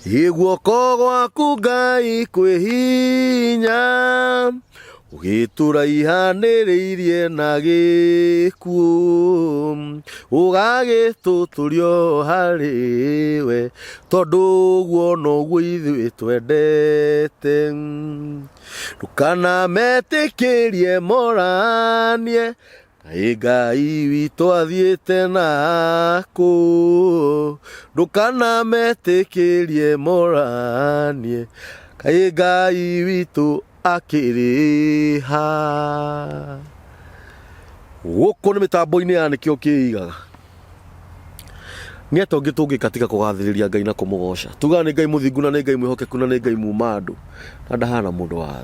Guoko gwaku Ngai kwĩ hinya ũgĩtũra ihanĩrĩirie na gĩkuũ ũgagĩtũtũrio harĩ we tondũ ũguo noguo ithuĩ twendete ndũkanametĩkĩrie moranie Ngai witũ athiĩte nakũ ndũkanametĩkĩrie moranie Ngai witũ akĩrĩ ha gũkũ nĩ mĩtambo-inĩ ya nĩkĩo kĩigaga nĩ atongi tũngĩka tiga kũgathĩrĩria Ngai na kũmũgoca tugaga nĩ Ngai mũthingu na nĩ Ngai mwĩhokeku na nĩ Ngai muuma andũ na ndahana mũndũ wa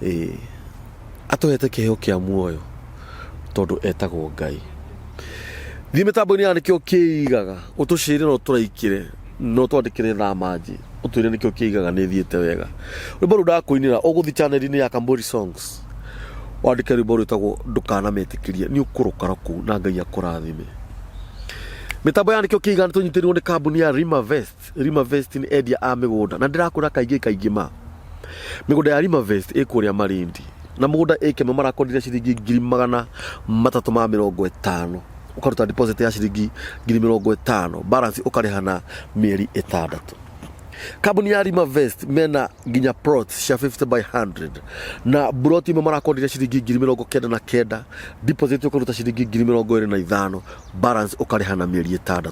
thĩ atũhete kĩheo kĩa muoyo tondũ etagwo Ngai thiĩ mĩtambo-inĩ ya nĩkĩo kĩigaga ũtũcĩre no tũraikĩre no twandĩkĩre thamanji ũtwĩre nĩkĩo kĩigaga nĩ thiĩte wega rwĩmbo rũu ndakũinĩra ũgũthi channel-inĩ ya Kamburi Songs wandĩke rwĩmbo rwĩtagwo ndũkanametĩkĩrie nĩ ũkũrũkara kũu na Ngai akũrathime mĩtambo ya nĩkĩo kĩigaga nĩ tũnyitĩrĩirwo nĩ kambuni ya Rimavest nĩ endia a mĩgũnda na ndĩrakũra kaingĩ ma mĩgũnda ya Rimavest ĩkũrĩa Malindi na mũgũnda ĩkĩmwe marakondire ciringi 350 ũkaruta deposit ya ciringi 50,000 balance ũkarĩhana mĩeri 6 kambuni ya Rimavest mena nginya plots cia 50 by 100 na plot imwe marakondire ciringi 99,000 deposit ũkaruta ciringi 25,000 balance ũkarĩhana mĩeri 6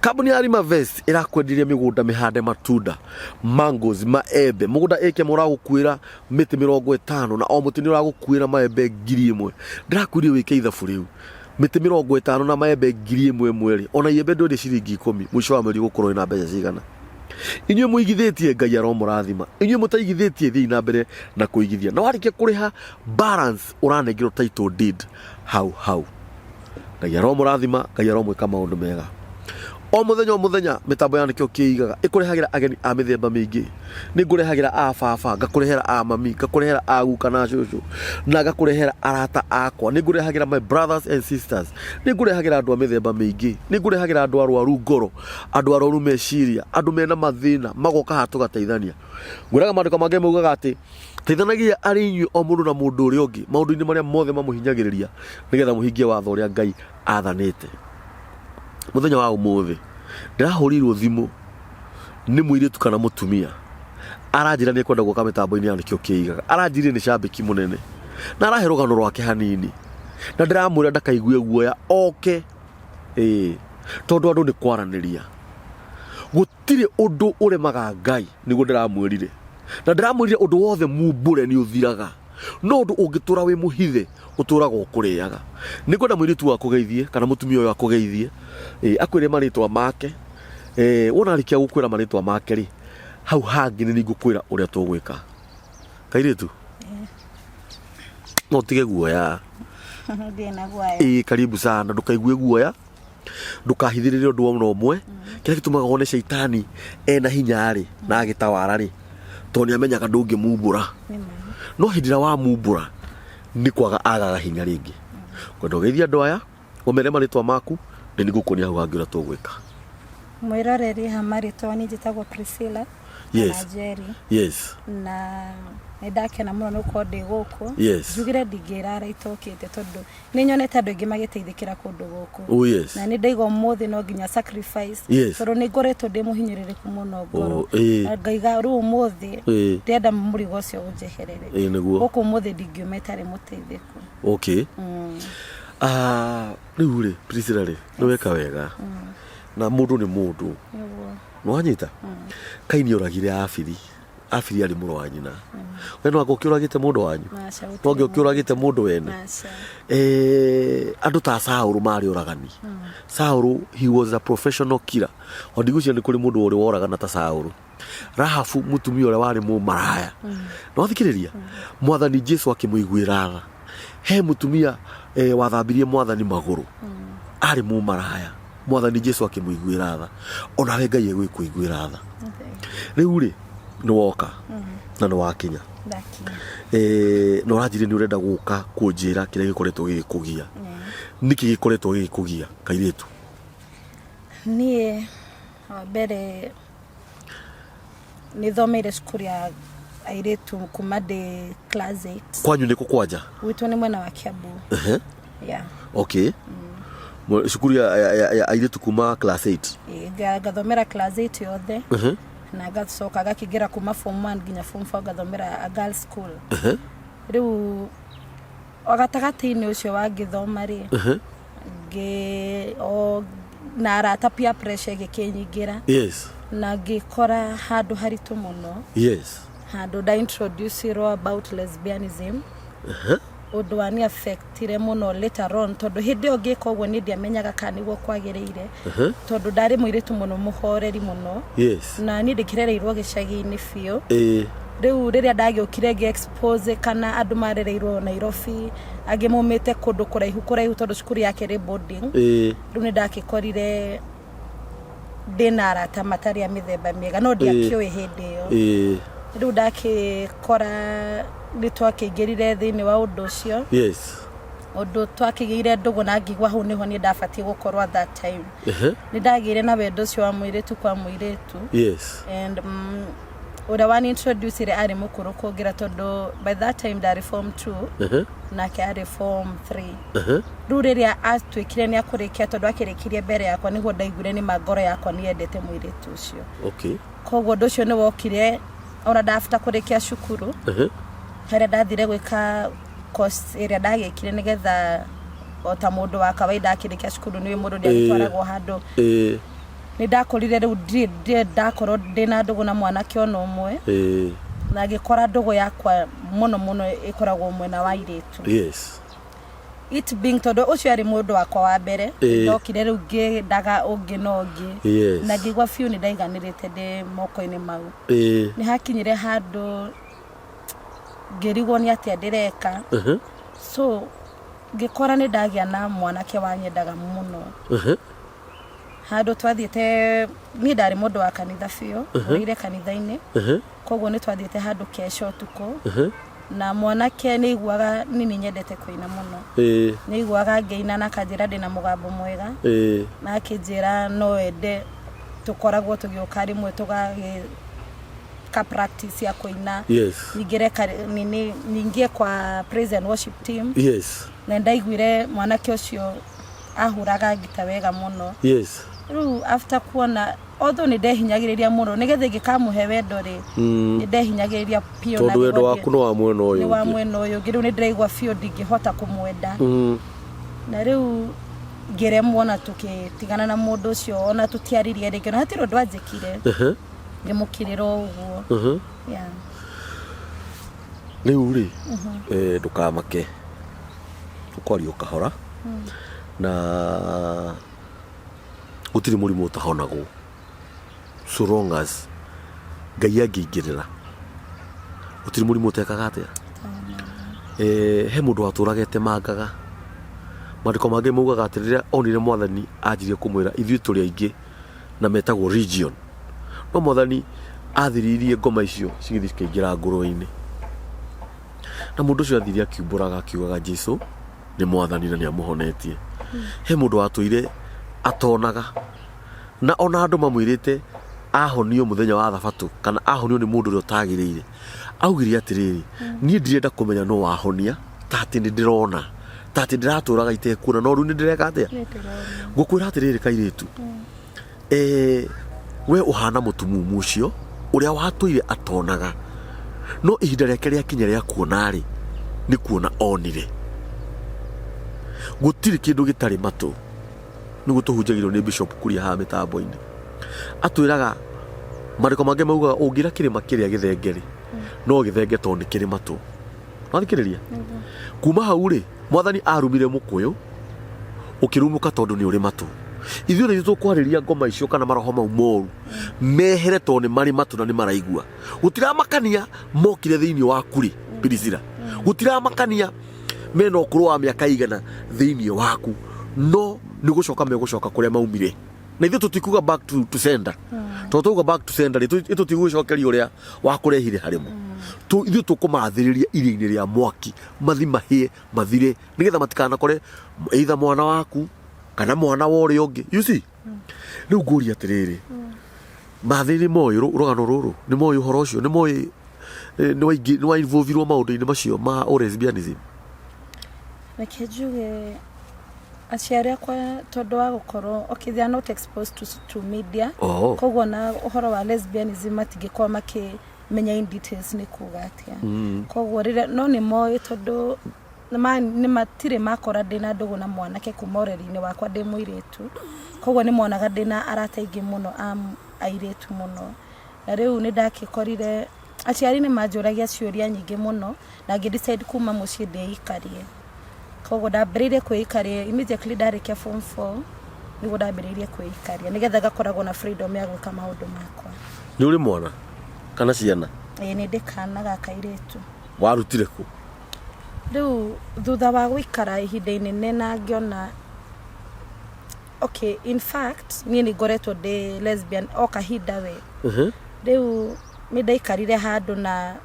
kambuni ya Rimavest ĩrakwendirie mĩgũnda mĩhande matunda mangoes maembe mũgũnda ĩkĩmwe ũragũkuĩra mĩtĩ 50 na o mũtĩ nĩ ũragũkuĩra maembe 1,000 ndĩrakwĩria wĩke ithabu rĩu mĩtĩ 50 na maembe 1,000 ona iembe ndũrĩ ciringi 10 mũico wa mweri gũkorwo na mbeca cigana inyuĩ mũigithĩtie Ngai aromũrathima inyuĩ mũtaigithĩtie thiĩ na mbere na kũigithia na warĩkia kũrĩha balance ũranengerwo title deed hau Ngai aromũrathima Ngai aromwĩka maũndũ mega o mũthenya mĩtambo ya nĩkĩo kĩigaga ĩkũrehagĩra ageni a mĩthemba mĩingĩ nĩ ngũrehagĩra a baba ngakũrehera a mami ngakũrehera a guka na cũcũ na ngakũrehera arata akwa nĩ ngũrehagĩra my brothers and sisters nĩ ngũrehagĩra andũ a mĩthemba mĩingĩ nĩ ngũrehagĩra andũ arwaru ngoro andũ arwaru meciria andũ mena mathĩna magoka haha tũgateithania ngwĩraga maandĩko mangĩ maugaga atĩ teithanagia arĩ inyuĩ o mũndũ na mũndũ ũrĩa ũngĩ maũndũ-inĩ marĩa mothe mamũhinyagĩrĩria nĩgetha mũhingie watho ũrĩa Ngai athanĩte mũthenya wa ũmũthĩ ndĩrahũrirwo thimũ nĩ mũirĩtu kana mũtumia aranjĩra nĩ kwenda gũka mĩtambo-inĩ ya nĩkĩo kĩigaga aranjĩrire nĩ cambĩki mũnene na arahe rũgano rwake hanini na ndĩramwĩra ndakaigue guoya oke tondũ andũ nĩ kwaranĩria gũtirĩ ũndũ ũremaga Ngai nĩguo ndĩramwĩrire na ndĩramwĩrire ũndũ wothe mumbũre nĩ ũthiraga no ũndũ ũngĩtũra wĩ mũhithe ũtũraga ũkũrĩaga nĩ kwenda mũirĩtu wa kũgeithie kana mũtumia ũyũ akũgeithie akwĩre marĩtwa make wona arĩkia gũkwĩra marĩtwa make rĩ hau hangĩ nĩ ngũkwĩra ũrĩa tũgwĩka kairĩtu no tige guoya karibu sana ndũkaigue guoya ndũkahithĩrĩre ũndũ wa ũmwe kĩrĩa gĩtũmaga wone shaitani ena hinya rĩ na agĩtawara rĩ tondũ nĩamenyaga ndũngĩmumbũra no hĩndĩ ĩrĩa wamumbũra nĩ kwaga agaga hinya rĩngĩ kwenda ũgeithia andũ aya ũmere marĩtwa maku nĩ ngũkuonia hau hangĩ ũrĩa tũgwĩka mwĩroreri ha marĩtwa nĩ njĩtagwo Priscilla na Jerry na nĩ ndakena mũno nĩ gũkorwo ndĩ gũkũ njugire ndingĩrara itokĩte tondũ nĩ nyonete andũ aingĩ magĩteithĩkĩra kũndũ gũkũ na nĩ ndaigua ũmũthĩ no nginya sacrifice tondũ nĩ ngoretwo ndĩ mũhinyĩrĩrĩku mũno ngoro na ngaiga rĩu ũmũthĩ ndĩenda mũrigo ũcio ũnjeherere gũkũ ũmũthĩ ndingiuma itarĩ mũteithĩku rĩu rĩ Priscilla rĩ nĩ weka wega na mũndũ nĩ mũndũ nĩ wanyita Kai nĩ oragire abiri arĩ mũrũ wa nyina we no agũkĩũragĩte mũndũ wanyu no ngĩũkĩũragĩte mũndũ wene andũ ta Saũlũ marĩ oragani Saũlũ he was a professional killer o ndigũcio nĩ kũrĩ mũndũ ũrĩ woragana ta Saũlũ Rahabu mũtumia ũrĩa warĩ mũmaraya no thikĩrĩria Mwathani Jesũ akĩmũiguĩra tha he mũtumia wathambirie Mwathani magũrũ arĩ mũmaraya Mwathani Jesũ akĩmũiguĩra tha ona we Ngai egũkũiguĩra tha rĩu rĩ nĩ woka na nĩ wakinya no ranjire nĩ ũrenda gũka kũnjĩra kĩrĩa gĩkoretwo gĩgĩkũgia niki gĩkoretwo gĩgĩkũgia kairĩtu niĩ Mbere nithomeire cukuru ya airetu kuma de class 8. Kwanyu niko kwaja? Witũ nĩ mwena wa Kiambu. Yeah. Okay. Cukuru ya airetu kuma class 8. Gathomera class 8 yothe. Na gacoka gakĩgera kuma form 1 nginya form 4 gathomera a girls school. Rĩu ogatagati-inĩ ũcio wangĩthoma rĩ, na arata peer pressure gĩkĩnyingĩra. Yes. Na ngĩkora handũ haritũ mũno. Yes. Handũ da introduce about lesbianism. Ũndũ wa ni affectire mũno later on tondũ hĩndĩ ĩyo ngĩka ũguo nĩ ndiamenyaga kana nĩguo kwagĩrĩire tondũ ndarĩ mũirĩtu mũno mũhoreri mũno. Yes. Na niĩ ndĩkĩrereirwo gĩcagi-inĩ biũ. Rĩu rĩrĩa ndagĩũkire ngĩ-expose kana andũ marereirwo Nairobi angĩ maumĩte kũndũ kũraihu tondũ cukuru yake rĩ boarding. Rĩu nĩ ndagĩkorire ndĩna arata matarĩ a mĩthemba mĩega no ndiakĩũĩ hĩndĩ ĩyo. Rĩu ndakĩkora nĩ twakĩingĩrire thĩinĩ wa ũndũ ũcio. Yes. Ũndũ twakĩgĩire ndũgũ na ngigua hau nĩho niĩ ndabatiĩ gũkorwo at that time. Nĩ ndagĩire na wendo ũcio wa mũirĩtu kwa mũirĩtu. Yes. And ũrĩa wani introduce arĩ mũkũrũ kũngĩra tondũ by that time ndarĩ form 2 nake arĩ form 3. Rĩu rĩrĩa atuĩkire nĩ akũrĩkia tondũ akĩrĩkirie mbere yakwa nĩguo ndaiguire nĩ ngoro yakwa nĩ endete mũirĩtu ũcio. Okay. Koguo ũndũ ũcio nĩ wokire ona ndafta kũrĩkia cukuru. Harĩa ndathire gwĩka course ĩrĩa ndagĩkire nĩgetha o ta mũndũ wa kawaida akĩrĩkia cukuru nĩ mũndũ ndagĩtwaragwo handũ. Nĩ ndakorire rĩu ndakorwo ndĩna ndũgũ na mwanake ona ũmwe. Na ngĩkora ndũgũ yakwa mũno ĩkoragwo mwena wa airĩtu. Yes. It being tondũ ũcio arĩ mũndũ wakwa wa mbere ndokire rĩu ngĩndaga ũngĩ na ũngĩ na ngĩigua biũ nĩ ndaiganĩrĩte ndĩ moko-inĩ mau. Nĩ hakinyire handũ ngĩrigwo nĩ atĩa ndĩreka. So ngĩkora nĩ ndagĩa na mwanake wanyendaga mũno. Handũ twathiĩte niĩ ndarĩ mũndũ wa kanitha biũ ũrĩire kanitha-inĩ. Koguo nĩ twathiĩte handũ kesho ũtukũ. Na mwanake nĩ iguaga nini nyendete kũina mũno. Nĩ iguaga ngĩina na kanjĩra ndĩna mũgambo mwega. Na akĩnjĩra no ende tũkoragwo tũgĩũka rĩmwe tũgagĩka practice ya kũina. Ningĩ kwa praise and worship team. Yes. Na ndaiguire mwanake ũcio ahuraga ngita wega mũno. Yes. Rĩu after kuona although nĩ ndehinyagĩrĩria mũno nĩgetha ngĩkamũhe wendo rĩ nĩ ndehinyagĩrĩria piũ na tondũ wendo waku nĩ wa mwena ũyũ. Nĩ wa mwena ũyũ rĩu nĩ ndĩraigua biũ ndingĩhota kũmwenda. Na rĩu ngĩremwo na tũkĩtigana na mũndũ ũcio ona tũtiaririe rĩngĩ na hatirĩ ũndũ anjĩkire. Ngĩmũkirĩra ũguo. Rĩu rĩ ndũkamake ũkwaria ũkahora na gũtirĩ mũrimũ ũtahonagwo so long as Ngai angĩingĩrĩra gũtirĩ mũrimũ ũtekaga atĩa. He mũndũ watũragete mangaga maandĩko mangĩ maugaga atĩ rĩrĩa onire mwathani anjirie kũmwĩra ithuĩ tũrĩ aingĩ na metagwo region no mwathani athiririe ngoma icio cigĩthiĩ cikaingĩra ngũrwe-inĩ na mũndũ ũcio athire akiumbũraga akiugaga Jesũ nĩ mwathani na nĩ amũhonetie. He mũndũ watũire atonaga na ona andũ mamwĩrĩte ahonio mũthenya wa thabatũ kana ahonio nĩ mũndũ ũrĩa ũtagĩrĩire augire atĩrĩrĩ niĩ ndirenda kũmenya no wahonia ta atĩ nĩ ndĩrona ta atĩ ndĩratũraga itekuona no rĩu nĩ ndĩreka atĩa. Ngũkwĩra atĩrĩrĩ kairĩtu we ũhana mũtumumu ũcio ũrĩa watũire atonaga no ihinda rĩake rĩakinya rĩa kuona rĩ nĩ kuona onire. Gũtirĩ kĩndũ gĩtarĩ matũ nĩguo tũhunjagĩrwo nĩ Bishop Kuria haha mĩtambo-inĩ atwĩraga maandĩko mangĩ maugaga ũngĩra kĩrĩma kĩrĩa gĩthenge rĩ no gĩthenge tondũ nĩ kĩrĩ matũ. Wathikĩrĩria kuma hau rĩ mwathani arumire mũkũyũ ũkĩrumũka tondũ nĩ ũrĩ matũ. Ithuĩ nĩ tũkwarĩria ngoma icio kana maroho mau moru mehere tondũ nĩ marĩ matũ na nĩ maraigua. Gũtiramakania mokire thĩinĩ waku rĩ Birisira gũtiramakania mena ũkũrũ wa mĩaka igana thĩinĩ waku no nĩ gũcoka megũcoka kũrĩa maumire. Na ithuĩ tũtikuga back to sender tondũ tuga back to sender tũtigũcokeria ũrĩa wakũrehire harĩmo. Ithuĩ tũkũmathĩrĩria iria-inĩ rĩa mwaki mathi mahĩe mathire nĩgetha matikanakore either mwana waku kana mwana wa ũrĩa ũngĩ. You see rĩu ngũria atĩrĩrĩ Mathai nĩ moĩ rũgano rũrũ, nĩ moĩ ũhoro ũcio, nĩ moĩ nĩ wa involve-irwo maũndũ-inĩ macio ma lesbianism? Reke njuge aciari akwa tondu wa gukorwo they are not exposed to media, koguo na ũhoro wa lesbianism matingĩkorwo makimenya in details nĩ kuga atia. Koguo rĩrĩa no nĩ moĩ tondu nĩ matire makora ndĩna ndũgũ na mwanake kuma ũreri-inĩ wakwa ndĩ mũirĩtu, koguo nĩ monaga ndĩna arata aingĩ mũno airĩtu mũno. Na rĩu nĩ ndakĩkorire aciari nĩ manjũragia ciũria nyingĩ mũno na ngĩdecide kuma mũciĩ ndĩikarie. Koguo ndambĩrĩirie kwĩikaria immediately ndarĩkia form 4, nĩguo ndambĩrĩirie kwĩikaria nĩgetha ngakoragwo na freedom ya gwĩka maũndũ makwa. Nĩ ũrĩ mwana kana ciana? Nĩ ndĩ kana ga kairĩtu. Warutire kũ? Rĩu thutha wa gũikara ihinda inene na ngĩona okay, in fact niĩ nĩ ngoretwo ndĩ lesbian o kahinda we. Rĩu nĩ ndaikarire handũ na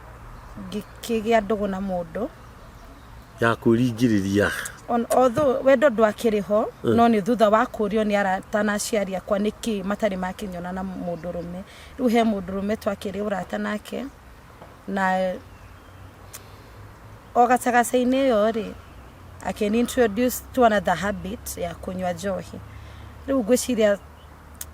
ngĩkĩgĩa ndũgũ na mũndũ ya kwĩringĩrĩria. Although wendo ndwakĩrĩ ho, no nĩ thutha wa kũrio nĩ arata na aciari akwa nĩkĩ matarĩ makĩnyona na mũndũrũme. Rĩu he mũndũrũme twakĩrĩ ũrata nake na o gacagaca-inĩ ĩyo rĩ akĩni introduce to another habit ya kũnyua njohi. Rĩu ngwĩciria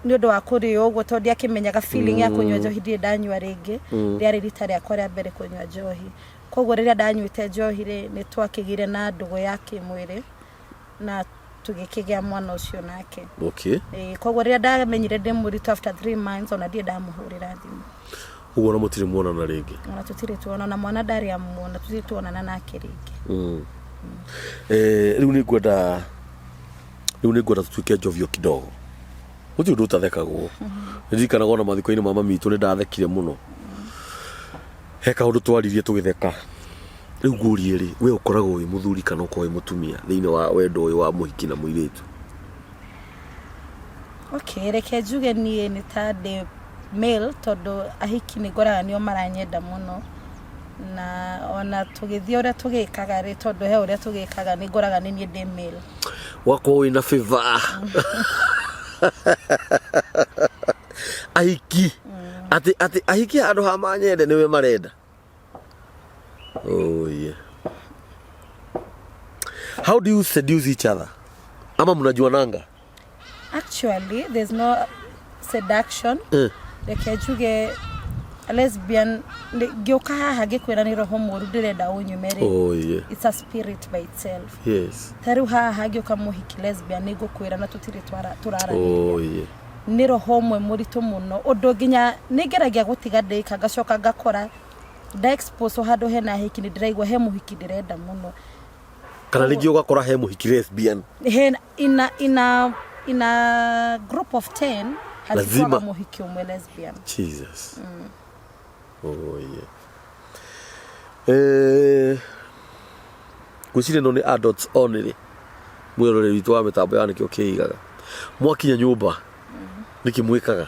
nĩ ũndũ wa kũrĩo ũguo tondũ akĩmenyaga feeling ya kũnyua njohi ndirĩ ndanyua rĩngĩ, rĩarĩ rita rĩakwa rĩa mbere kũnyua njohi. Koguo rĩrĩa ndanyuĩte njohi rĩ nĩ twakĩgire na ndũgũ ya kĩmwĩrĩ na tũgĩkĩgĩa mwana ũcio nake. Okay. Koguo rĩrĩa ndamenyire ndĩ mũritũ after 3 months ona ndiĩ ndamũhũrĩra thimũ. Ũguo na mũtirĩ muonana rĩngĩ? Ona tũtirĩ tuonana, mwana ndarĩ amuona, tũtirĩ tuonana nake rĩngĩ. Rĩu nĩ ngwenda tũtuĩke njovio kidogo. Gũtirĩ ũndũ ũtathekagwo. Ndirikanaga ona mathiko-inĩ ma mami witũ nĩ ndathekire mũno. He kaũndũ twaririe tũgĩtheka. Rĩu ngũrie rĩ, we ũkoragwo wĩ mũthuri kana ũkoragwo wĩ mũtumia thĩinĩ wa wendo ũyũ wa mũhiki na mũirĩtu? Okay, reke njuge niĩ nĩ ta ndĩ male tondũ ahiki nĩ ngoraga nĩo maranyenda mũno, na ona tũgĩthiĩ ũrĩa tũgĩkaga rĩ tondũ he ũrĩa tũgĩkaga nĩ ngoraga nĩ niĩ ndĩ male. Wakorwo wĩna favor. Ahiki ati ahiki handũ ha manyende nĩwe marenda. Oh yeah. How do you seduce each other? Ama mnajuananga? Actually there's no seduction. Reke njuge lesbian ngĩũka haha ngĩkwĩra nĩ roho mũru ndĩrenda ũnyumere. Oh yeah. It's a spirit by itself. Yes. Tarĩu haha ngĩũka mũhiki lesbian nĩ ngũkwĩra na tũtirĩ tũraranĩria. Oh yeah. Nĩ roho ũmwe mũritũ mũno ũndũ nginya nĩ ngeragia gũtiga ndĩka ngacoka ngakora nda expose handũ hena hiki nĩ ndĩraigua he mũhiki ndĩrenda mũno. Kana rĩngĩ ũgakora he mũhiki lesbian. In a group of 10 lazima mũhiki ũmwe lesbian. Jesus. Oh yeah. Gwĩciria no nĩ adults only. Mwĩrore witũ wa mĩtambo ya nĩkĩo kĩigaga. Mwakinya nyũmba nĩkĩ mwĩkaga?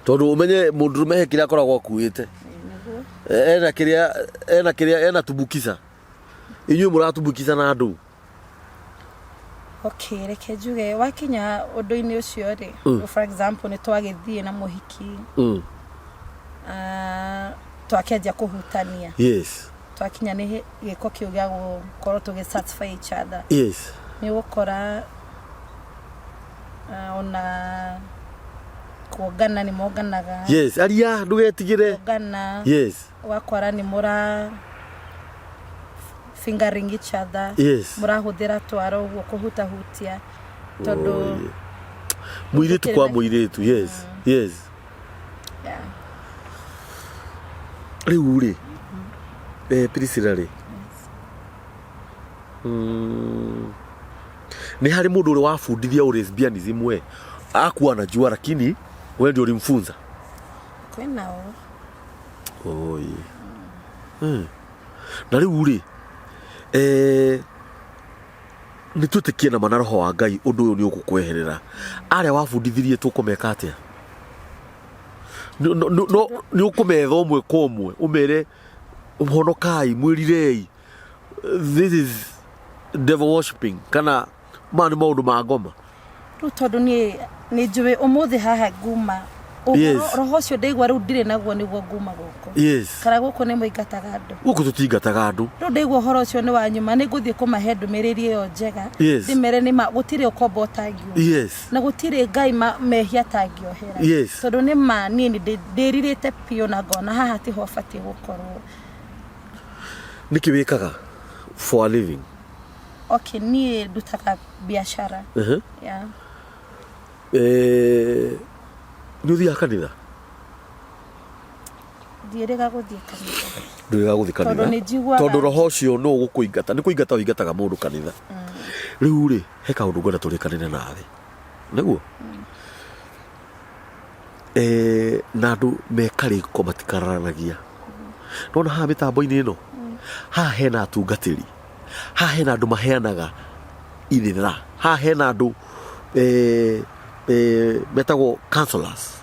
Tondũ ũmenye mũndũrũme he kĩrĩa akoragwo akuĩte. Ena tubukisa. Inyuĩ mũratubukisa na andũ. Okay, reke njuge wakinya ũndũ-inĩ ũcio rĩ, for example nĩ twagĩthiĩ na mũhiki. Twakĩanjia kũhutania. Yes. Twakinya nĩ gĩko kĩu gĩa gũkorwo tũgĩ-satisfy each other. Yes. Nĩ gũkora ona kuongana nĩ monganaga. Yes, aria ndũgetigĩre. Kuongana. Yes. Wakora nĩ mũra fingering each other. Yes. Mũrahũthĩra twaro ũguo kũhutahutia tondũ mũirĩtu kwa mũirĩtu. Yes. Yes. Yeah. Rĩu rĩ Priscilla rĩ. Nĩ harĩ mũndũ ũrĩ wabundithia lesbianism we akuwa anajua lakini wewe ndio ulimfunza? Kwinao. Oh yeah. Na rĩu rĩ nĩ twĩtĩkie na mana roho wa Ngai ũndũ ũyũ nĩ ũgũkweherera. Arĩa wabundithirie tũkũmeka atĩa? Nĩ ũkũmetha ũmwe kwa ũmwe ũmere ũhonokai mwĩrirei this is devil worshiping kana maũndũ ma ngoma? Rĩu tondũ nĩ njũĩ ũmũthĩ haha nguma roho cio ndeigua riu ndire naguo niguo nguma guko kana guko ni muingataga andu guko tutingataga andu riu ndeigua uhoro ucio ni wa nyuma ni nguthie kumahe ndumiriri iyo njega ndimere ni gutire ukombo tangio na gutire ngai mehia tangio hera tondu ni mani ndiririte pio na ngona haha tiho bati gukorwo niki wikaga for a living. Okay, ni ndutaga biashara. Yeah. Ni uthia kanitha? Ndirega guthia kanitha. Ndirega guthia kanitha. Tondu roho ucio no gukuingata, ni kuingata uingataga mundu kanitha. Riu ri he kaundu ngwenda turikanine nawe. Niguo? Na andu mekariko matikaranagia. Nona ha mitambo-ini ino. Ha hena atungatiri. Ha hena andu maheanaga irira. Ha hena andu metagwo counselors.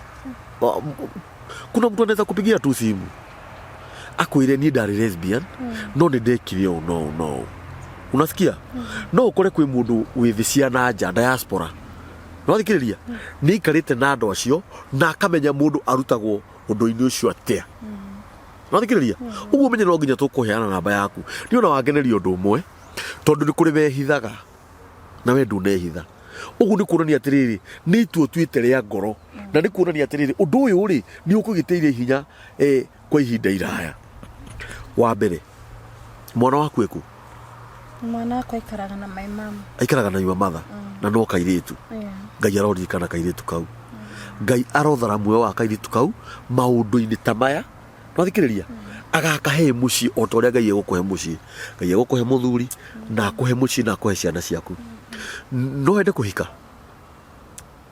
Kuna mtu anaweza kupigia tu simu akwire ni ndari lesbian no ni ndekire no unasikia no ukore kwi mundu withi ciana nja diaspora no thikiriria ni ikarite na andu acio na akamenya mundu arutagwo undu-ini ucio atia no thikiriria uguo menye no nginya tukuheana namba yaku ni ona wangeneria undu umwe tondu ni kuri wehithaga na we ndunehitha ugu ni kuonania atiriri ni tuo twite ria ngoro na ni kuonania atiriri undu uyu ri ni ukugiteirie hinya kwa ihinda iraya. Wa mbere mwana waku eku? Mwana wakwa aikaraga na my mom. Aikaraga na your mother na no kairitu. Ngai aroririkana kairitu kau. Ngai arothara muoyo wa kairitu kau maundu-ini ta maya no thikiriria agakahe muci o toria Ngai egukuhe muci. Ngai egukuhe muthuri na akuhe muci na akuhe ciana ciaku. No wende kuhika?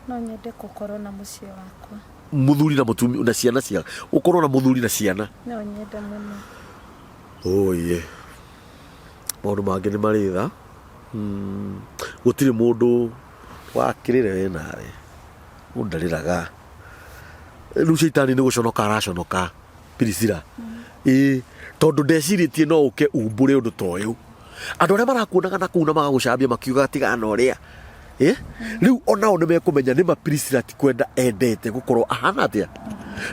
No nyende gukorwo na muci wakwa. Muthuri na mutumi na ciana cia ukorwo na muthuri na ciana. No nyende muno. Oye. Maundu mangi ni maritha. Gutire mundu wakirire we nawe. Undariraga. Riu shaitani ni guconoka araconoka. Pirisira. Tondu ndeciritie no uke umbure undu ta uyu. Andu aria marakuonaga na kuna magagucambia makiuga tigana uria riu onao ni mekumenya ni mapirisira ti kwenda endete gukorwo ahana atia.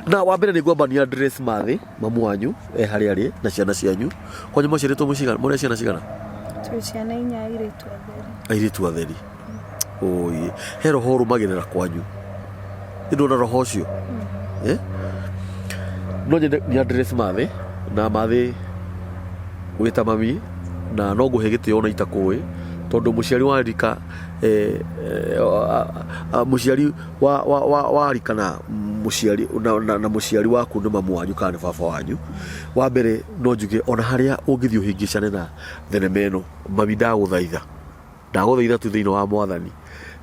Na wa mbere ni ngwambania address mathi mamu wanyu hari ari na ciana cianyu kwanyu maciaritwo mucigana muri ciana cigana? Twi ciana 4 airitu atheri. Airitu atheri. Oye he roho rumagirira kwanyu ndona roho ucio no nyende ni address mathi na mathi wita mami na no nguhe gitio na itakui tondu muciari wa rika muciari wa rika na muciari na muciari waku ni mamu wanyu kana baba wanyu. Wa mbere no njuge ona haria ungithio hingicane na thenema ino mami ndaguthaitha tu thiini wa mwathani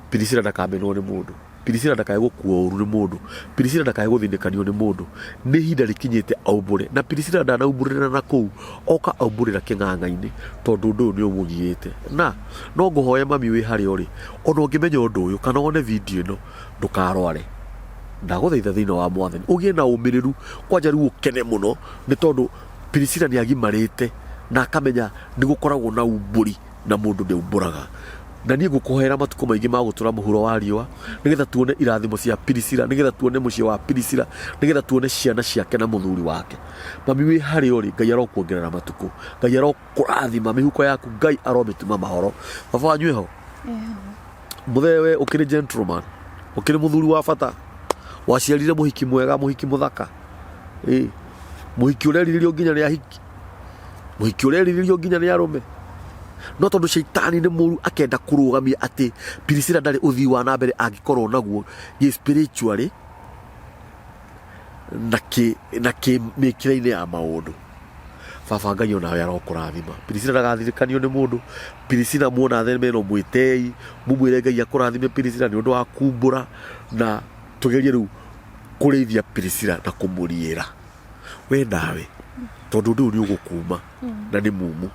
Pirisira ndakamenwo ni mundu. Pirisira ndakae gukuo uru ni mundu. Pirisira ndakae guthinikanio ni mundu. Ni hinda rikinyite aumbure na Pirisira ndanaumbũrĩra na kuu oka aumbũrĩra kĩng'ang'a-inĩ tondu undu uyu ni umugiyite. Na no nguhoya mami wi hari ori ona ungimenya undu uyu kana one video ino ndukarware. Ndaguthaitha thiini wa mwathani ugie na umiriru kwanja riu ukene muno ni tondu Pirisira ni agimarite na akamenya ni gukoragwo na umburi na mundu ni umburaga. Na ni ngukuhera matuko maingi ma gutura muhuro wa riwa nigetha tuone irathimo cia Pirisira nigetha tuone mucie wa Pirisira nigetha tuone ciana ciake na muthuri wake. Mami wi hari ori Ngai arokuongerera matuko. Ngai arokurathima mihuko yaku Ngai aromituma mahoro. Baba wanyu eho? Muthewe ukiri gentleman ukiri muthuri wa bata waciarire muhiki mwega muhiki muthaka muhiki ureririo nginya ni ahiki muhiki ureririo nginya ni arume no tondu shaitani ni muru akenda kurugamia ati Pirisira ndari uthii wa na mbere angikorwo naguo ye spiritually na ki mikire-ini ya maundu. Baba Ngai ona we arokurathima. Pirisira ndagathirikanio ni mundu. Pirisira muona thenema ino mwitei mumwire Ngai akurathime Pirisira ni undu wa kumbura na tugerie riu kurithia Pirisira na kumuriira we nawe tondu ndu ni ugukuma na ni mumu.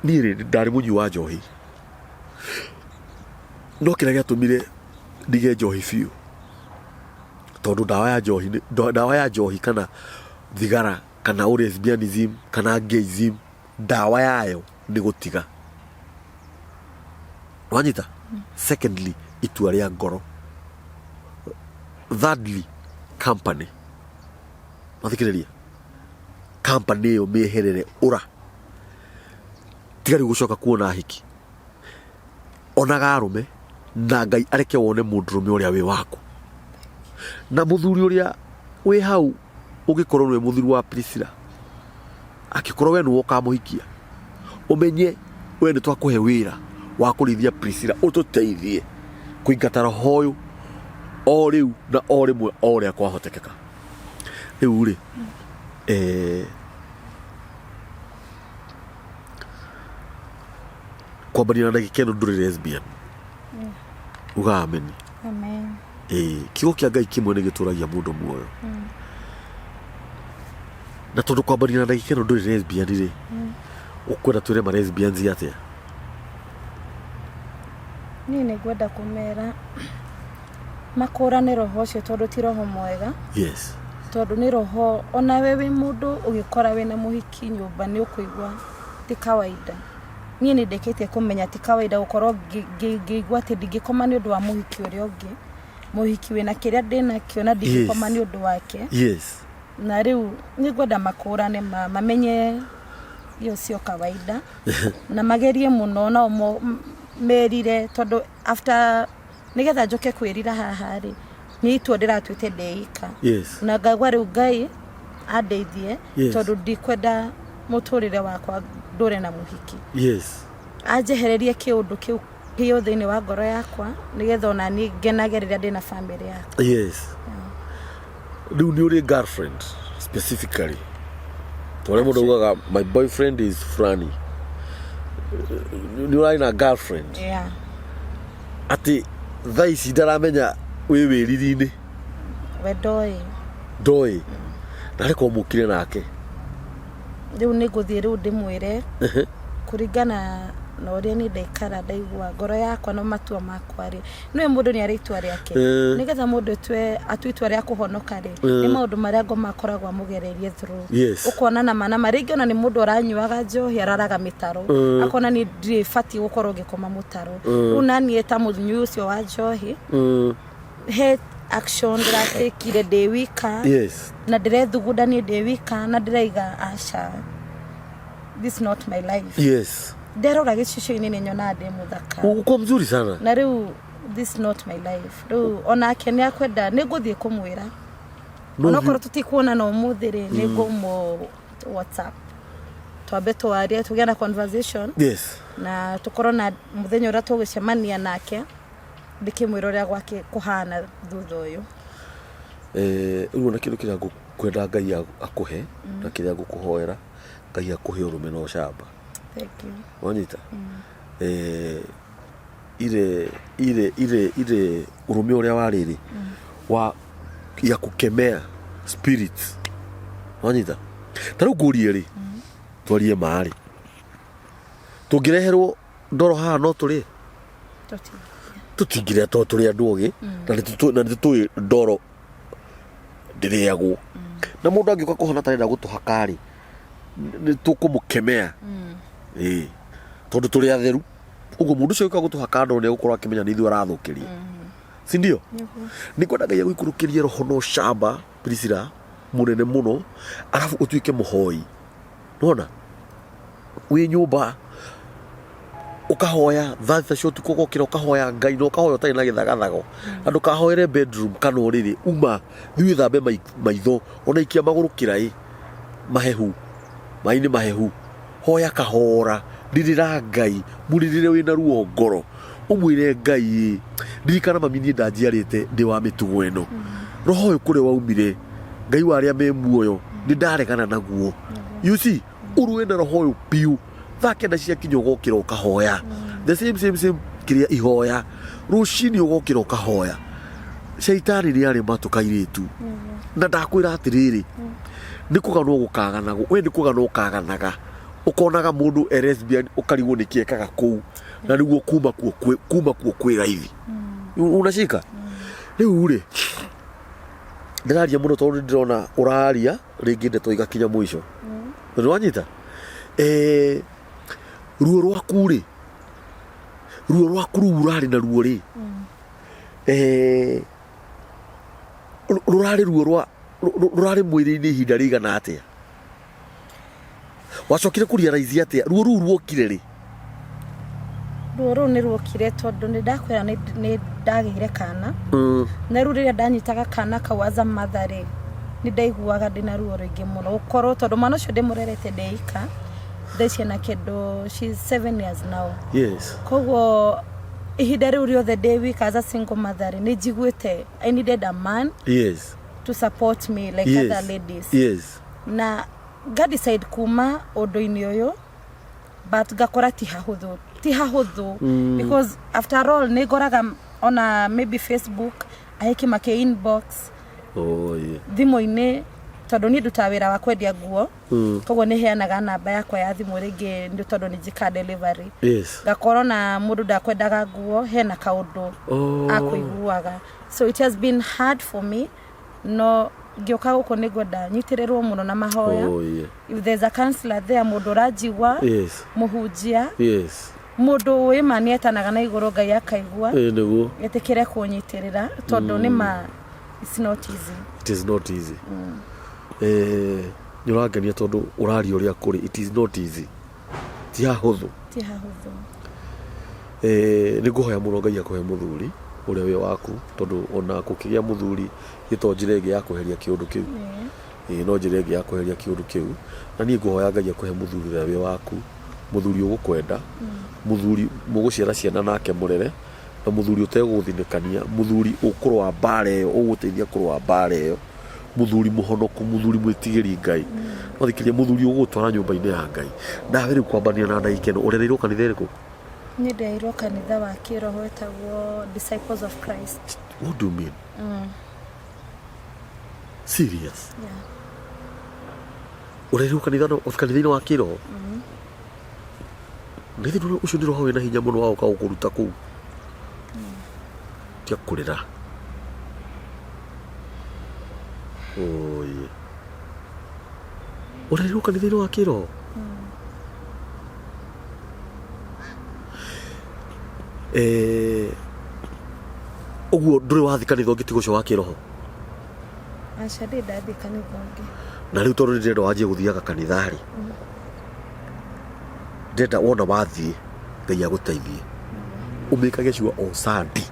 Nire ndari munyi wa njohi no kira giatumire ndige njohi fiu tondu dawa ya njohi kana thigara kana lesbianism kana gayism dawa yayo ni gutiga wanyita. Secondly itua ria ngoro thirdly company mathikiriria company yo meherere ura tigari gucoka kuona hiki onaga arume na Ngai areke wone mundurume uria wi waku na muthuri uria wi hau ugikorwo ni muthuri wa Priscilla akikorwo we ni woka muhikia umenye we ni twakuhe wira wa kurithia Priscilla ututeithie kuingata roho uyu o riu na o rimwe o ria kwahotekeka riu ri kwa bani na ndagikeno nduri lesbian uga amen amen kigo kia Ngai kimwe ni gituragia mundu muoyo na tondu kwa bani na ndagikeno nduri lesbian ri ukwenda twire ma lesbians atia ni ngwenda kumera makũrane roho cio tondu ti roho mwega yes tondu ni roho ona wewe mundu ugikora we na muhiki nyumba ni ukuigwa ti kawaida ni ndekete kumenya ti kawaida gukorwo ngigwa ati ndingikoma ni undu wa muhiki uria ungi muhiki we na kiria ndina kiona ndingikoma ni undu wake yes na riu ni ngwenda makũrane mamenye iyo sio kawaida na magerie muno na merire tondu after nigetha njoke kwirira haha ri ni itu ndiratwite ndeika yes na ngagwa riu Ngai andeithie tondu ndikwenda muturire wakwa ndure na muhiki yes anjehererie kiundu kiu gio thiini wa ngoro yakwa nigetha ona ni ngenagerera ndina family yakwa yes riu ni uri girlfriend specifically tore mundu ugaga my boyfriend is Franny ni uri na girlfriend yeah ati thaici ndaramenya wi wiriri-ini we ndoi na reko mukire nake riu ni nguthie riu ndimwire kuringana na uria ni ndaikara ndaigua ngoro yakwa no matua makwa ri no mundu ni ari itua riake nigetha mundu atwitua ria kuhonoka ri ni maundu maria ngo makoragwa mugererie through ukona na mana maringi ona ni mundu aranyuaga njohi araraga mitaro akona ni ndifati gukorwo ngikoma mutaro una ni eta muthunyu ucio wa njohi he action ndiratekire ndi wika na ndirethugunda ni ndi wika na ndiraiga asha this not my life nderora gicicio-ini ni nyona ndi muthaka uko mzuri sana na riu this not my life riu ona ake ni akwenda ni nguthie kumwira ona korwo tutikuona no muthiri ni ngumo WhatsApp twambe twarie tugia na conversation na tukorwo na muthenya uria tugicemania nake ndikimwira uria gwake kuhana thutha uyu riu ona kindu kiria kwenda Ngai akuhe na kiria ngukuhoera Ngai akuhe urume no camba. Thank you. Wanyita ile urume uria wariri wa ya kukemea spirits. Wanyita taru ngurie ri twarie maari tungireherwo ndoro haha no turi tutingire to turi andu ogi na nitutui ndoro ndiriagwo na mundu angika kuhona tarenda gutuhakari ni tukumukemea tondu turi atheru ugo mundu cio gutuhaka ndoro ni gukorwo akimenya ni ithu arathukiria si ndio ni kwenda Ngai guikurukirie roho no shamba Priscilla munene muno arafu utuike muhoi nona wi nyumba ukahoya thatha cio tuko kira ukahoya Ngai no ukahoya utari na githagathago andu kahoere bedroom kana uriri uma thiwi thambe maitho ona ikia maguru kirai mahehu maini mahehu hoya kahora ndirira Ngai muririre wina ruo ngoro umwire Ngai ndirikana mami ni ndanjiarite ndi wa mitugo eno roho uyu kure waumire Ngai waria me muoyo ni ndaregana naguo you see uruwe na roho uyu piu thake na cia kinyo gokira ukahoya the same kiria ihoya rushini ugokira ukahoya shaitani ni ari matukairitu na ndakwira atiriri ni kuganwo gukaganago we ni kuganwo kaganaga ukonaga mundu lesbian ukarigwo ni kiekaga ku na niguo kuma kuo kwira hivi unashika riu ri ndiraria muno tondu ndirona uraria ringi ndeto igakinya mwisho ndu wanyita ruo rwaku urari na ruo ri rurari ruo rurari mwiri-ini ihinda rigana atia wacokire kurealize atia ruo ruokire ri ruo ni ruokire tondu ni ndakwira ni ndagire kana na ruo riria ndanyitaga kana kawaza mathari ni ndaiguaga ndina ruo ringi muno gukorwo tondu mwana ucio ndimurerete ndeika thaici na kindu she's 7 years now. Yes. Koguo ihinda riu riothe day week as a single mother ni njiguite I needed a man. Yes. To support me like yes. other ladies. Yes. Na God decide kuma undu-ini uyu but gakora ti hahuthu because after all ni goraga on maybe Facebook ahiki make inbox thimu-ini tondu ni nduta wira wa kwendia nguo koguo ni heanaga namba yakwa ya thimu ringi ndu tondu ni jika delivery gakorwo na mundu ndakwendaga nguo hena kaundu akuiguaga so it has been hard for me no gioka guko ni gwenda nyitirirwo muno na mahoya if there's a counselor there mundu rajigwa muhujia mundu we manietanaga na iguru ngai akaigua niguo etikire kunyitirira tondu ni ma it's not easy. It is not easy. Nyurangania tondu urari uria kuri it is not easy. Ti hahuthu. Ni guhoya muno ngai akuhe muthuri uria we waku tondu ona kukigia muthuri gitonjire ngi ya kuheria kiundu kiu. No njire ngi ya kuheria kiundu kiu. Na ni guhoya ngai akuhe muthuri uria we waku muthuri ugukwenda muthuri muguciara ciana nake murere na muthuri uteguthinikania muthuri ukurwa mbare yo uguteithia kurwa mbare yo muthuri muhonoku muthuri mwitigiri ngai wathikiria muthuri ugutwara nyumba-ini ya ngai ndawe riu kwambania na ndaikeno urereirwo kanitha iriku ni ndeirwo kanitha wa kiroho etagwo Disciples of Christ. What do you mean? Serious? Yeah. Urereirwo kanitha-ini wa kiroho nithi ndu ucio ndiroho wina hinya muno wa ukagukuruta kuu tia kurira oye urereirwo kanitha-ini wa kiroho uguo nduri wathi kanitha ungi tigo cio wa kiroho aca ndi ndathi kanitha ungi na riu tondu ndirenda wanjie guthiaga kanithari ndenda wona wathie ngai aguteithie umikage ciwa o sandi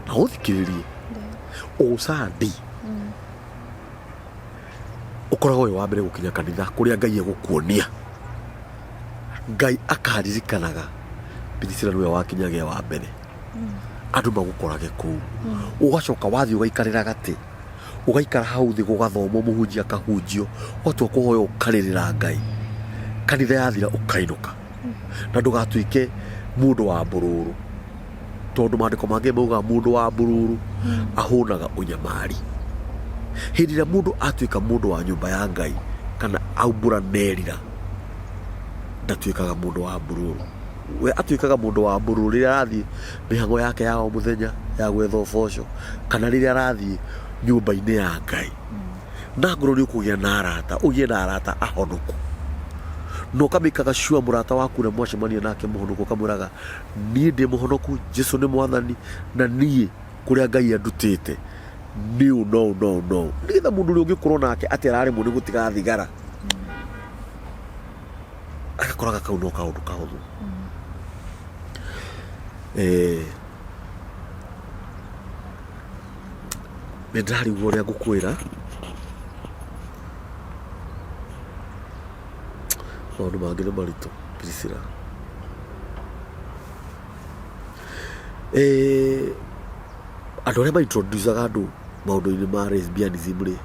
na uthikiririe o sandi ukoragwo wa mbere gukinya kanitha kuria ngai egukuonia ngai akaririkanaga birisira niwe wakinyagia wa mbere andu magukorage kuu ugacoka wathi ugaikarira gati ugaikara hau thi gugathomo muhunjia kahunjio watu kuhoya ukaririra ngai kanitha yathira ukainuka na ndugatuike mundu wa mbururu tondu mandiko mange mauga mundu wa mbururu ahunaga unyamari hindi ria mundu atuika mundu wa nyumba ya ngai kana aumbura nerira ndatuikaga mundu wa mbururu we atuikaga mundu wa mbururu riria arathi mihango yake ya o muthenya ya gwetha uboco kana riria arathi nyumba-ini ya ngai na ngoro ni ukugia na arata ugie na arata ahonoku no kamikaga shua murata waku na mwacemania nake muhonoku kamwiraga nie ndi muhonoku Jesu ni mwathani na nie kuria ngai andutite no nitha mundu uri ungikorwo nake ati arari mu ni gutiga thigara akakoraga kau no kaundu kahuthu ni ndarigwo uria ngukwira maundu mangi ni maritu Priscilla andu aria maintroducaga andu maundu-ini ma lesbianism ri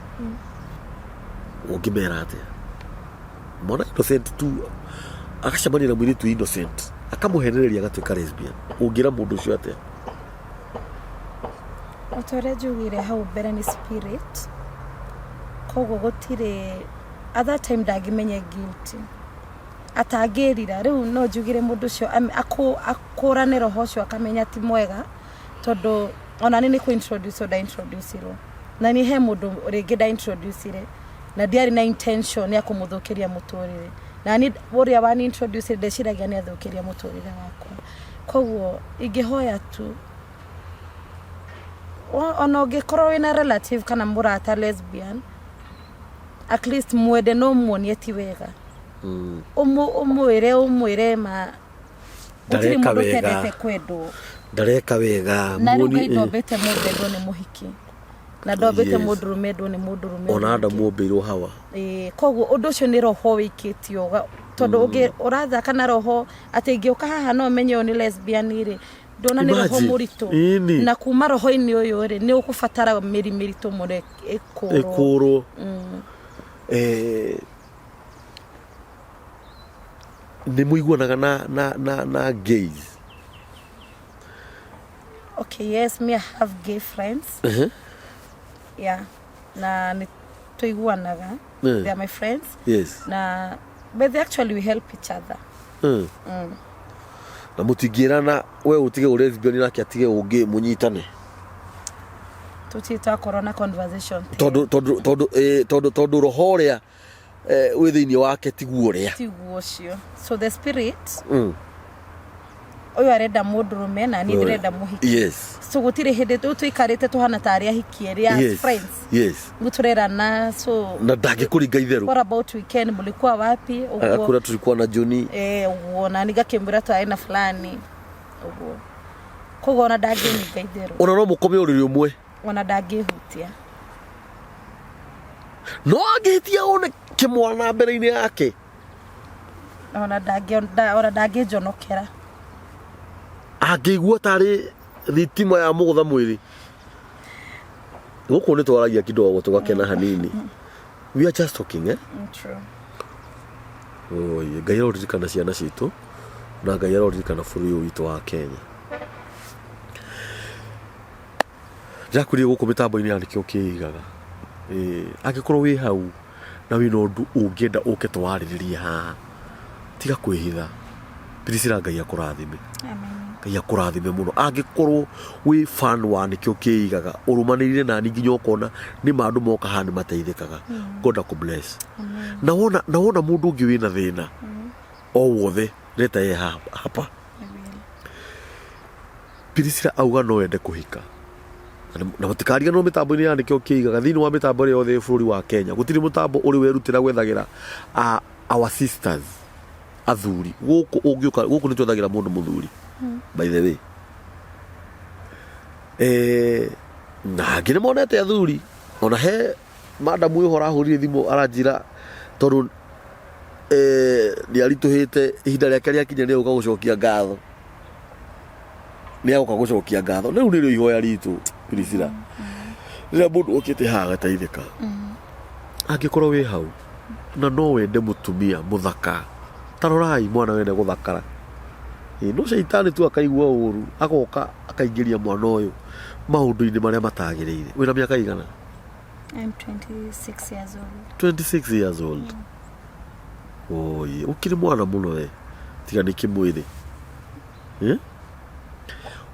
ungimera atia mwana innocent tu akacemania na mwiritu innocent akamuhenereria agatuika lesbian ungira mundu ucio atia otore njugire hau mbere ni spirit koguo gutire at that time ndangimenya guilty atangirira riu no njugire mundu ucio akurane roho ucio akamenya ti mwega tondu ona ni ku introduce ro na ni he mundu ringi da introduce ire na diari na intention ya kumuthukiria muturire na ni uria wa ni introduce ndeciragia ni athukiria muturire wakwa koguo ingihoya tu ona ũngĩkorwo wĩna relative kana mũrata lesbian, at least mwende no muonie ti wega. Umwire ma ndareka wega. Ndareka wega. Na rĩu Ngai ndombĩte mũndũ endwo nĩ mũhiki. Na ndombĩte mũndũrũme endwo nĩ mũndũrũme. Ona Adamu ombĩirwo Hawa. Koguo ũndũ ũcio nĩ roho wĩkĩtio. Tondũ ũrathaka na roho atĩ ingĩũka haha no menye ũyũ nĩ lesbian rĩ. Ndona nĩ roho mũritũ. Na kuma roho-inĩ ũyũ rĩ nĩ ũkũbatara mĩritũ mũno ĩkũrwo. Nĩ mũiguanaga na gays? Okay, yes, me I have gay friends. Yeah. Na nĩ tuiguanaga. They are my friends. Yes. But actually we help each other. Na mũtingĩrana we ũtige lesbian nake atige ũngĩ mũnyitane. Tutita corona conversation. Tondũ roho ũrĩa wĩ thĩinĩ wake tiguo ũrĩa. Tiguo ũcio. So the spirit oyo arenda mũndũrũme na niĩ ndĩrenda mũhiki. Yes. So gũtirĩ hĩndĩ tũikarĩte tuhana ta arĩa hikie rĩa friends. Yes. Gũturerana so na ndangĩkũringa itherũ. What about weekend mlikuwa wapi? Akura tulikuwa na Juni. Uguo na nigakembera tu aina fulani. Uguo. Koguo ona ndangĩringa itherũ. Ona no mũkome ũrĩrĩ ũmwe. Ona ndangĩhutia. No angĩtia one kĩmwana mbere-inĩ yake. Ona ndangĩjonokera. Angĩigua tarĩ thitima ya mũgũtha mwĩrĩ. Gũkũ nĩ twaragia kidogo tũgakena hanini. We are just talking, True. Ngai aroririkana ciana citũ na Ngai aroririkana bũrũri ũyũ witũ wa Kenya. Jakurie gũkũ mĩtambo-inĩ ya nĩkĩo kĩigaga. Angĩkorwo wĩ hau na wĩna ũndũ ũngĩenda ũke twarĩrĩrie haha, tiga kwĩhitha. Priscilla Ngai akũrathime. Amen. Ngai akũrathime mũno. Angĩkorwo wĩ fan wa nĩkĩo kĩigaga, ũrũmanĩrĩire na nginya ũkona nĩ maandũ moka haha nĩ mateithĩkaga. God bless. Na wona mũndũ ũngĩ wĩna thĩna o wothe leta ye hapa. Priscilla auga no ende kũhika. Na mũtikariga no mĩtambo-inĩ ya nĩkĩo kĩigaga thĩinĩ wa mĩtambo ĩrĩa yothe bũrũri wa Kenya. Gũtirĩ mũtambo ũrĩ werutĩra gwethagĩra our sisters athuri. Gũkũ nĩ twethagĩra mũndũ mũthuri. By the way. Na angĩ nĩ monete athuri. Ona he madamu ũyũ arahũrire thimũ aranjĩra tondũ nĩ aritũhĩte ihinda rĩake rĩakinya nĩ gũka gũcokia ngatho. Nĩ agũka gũcokia ngatho. Rĩu nĩrĩo ihoya ritũ Priscilla. Rĩrĩa mũndũ okĩte haha agateithĩka. Angĩkorwo wĩ hau na no wende mũtumia mũthaka. Tarorai mwana wende gũthakara. No shaitani tu akaigua ũru agoka akaingĩria mwana ũyũ maũndũ-inĩ marĩa matagĩrĩire. Wĩna mĩaka igana? I'm 26 years old. 26 years old. Ukiri mwana mũno we. Tiga nĩ kĩmwĩrĩ.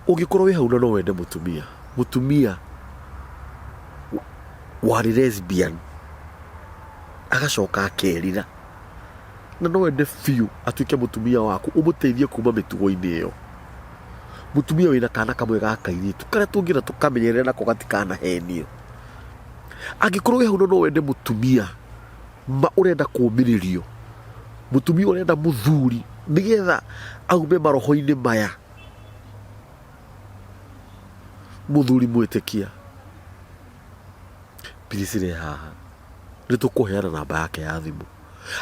Ũngĩkorwo wĩ hau na no wende mũtumia warĩ lesbian agacoka akerira na no wende biũ atuĩke mũtumia waku ũmũteithie kuma mĩtugo-inĩ ĩyo. Mũtumia wĩna kana kamwe ga kairĩtu karĩa tũngĩra tũkamenyerera nako gatikanahenio. Angĩkorwo wĩ hau no wende mũtumia ũrenda kũũmĩrĩrio, mũtumia ũrenda mũthuri nĩgetha aume maroho-inĩ maya, mũthuri mwĩtĩkia. Priscilla haha nĩ tũkũheana namba yake ya thimũ.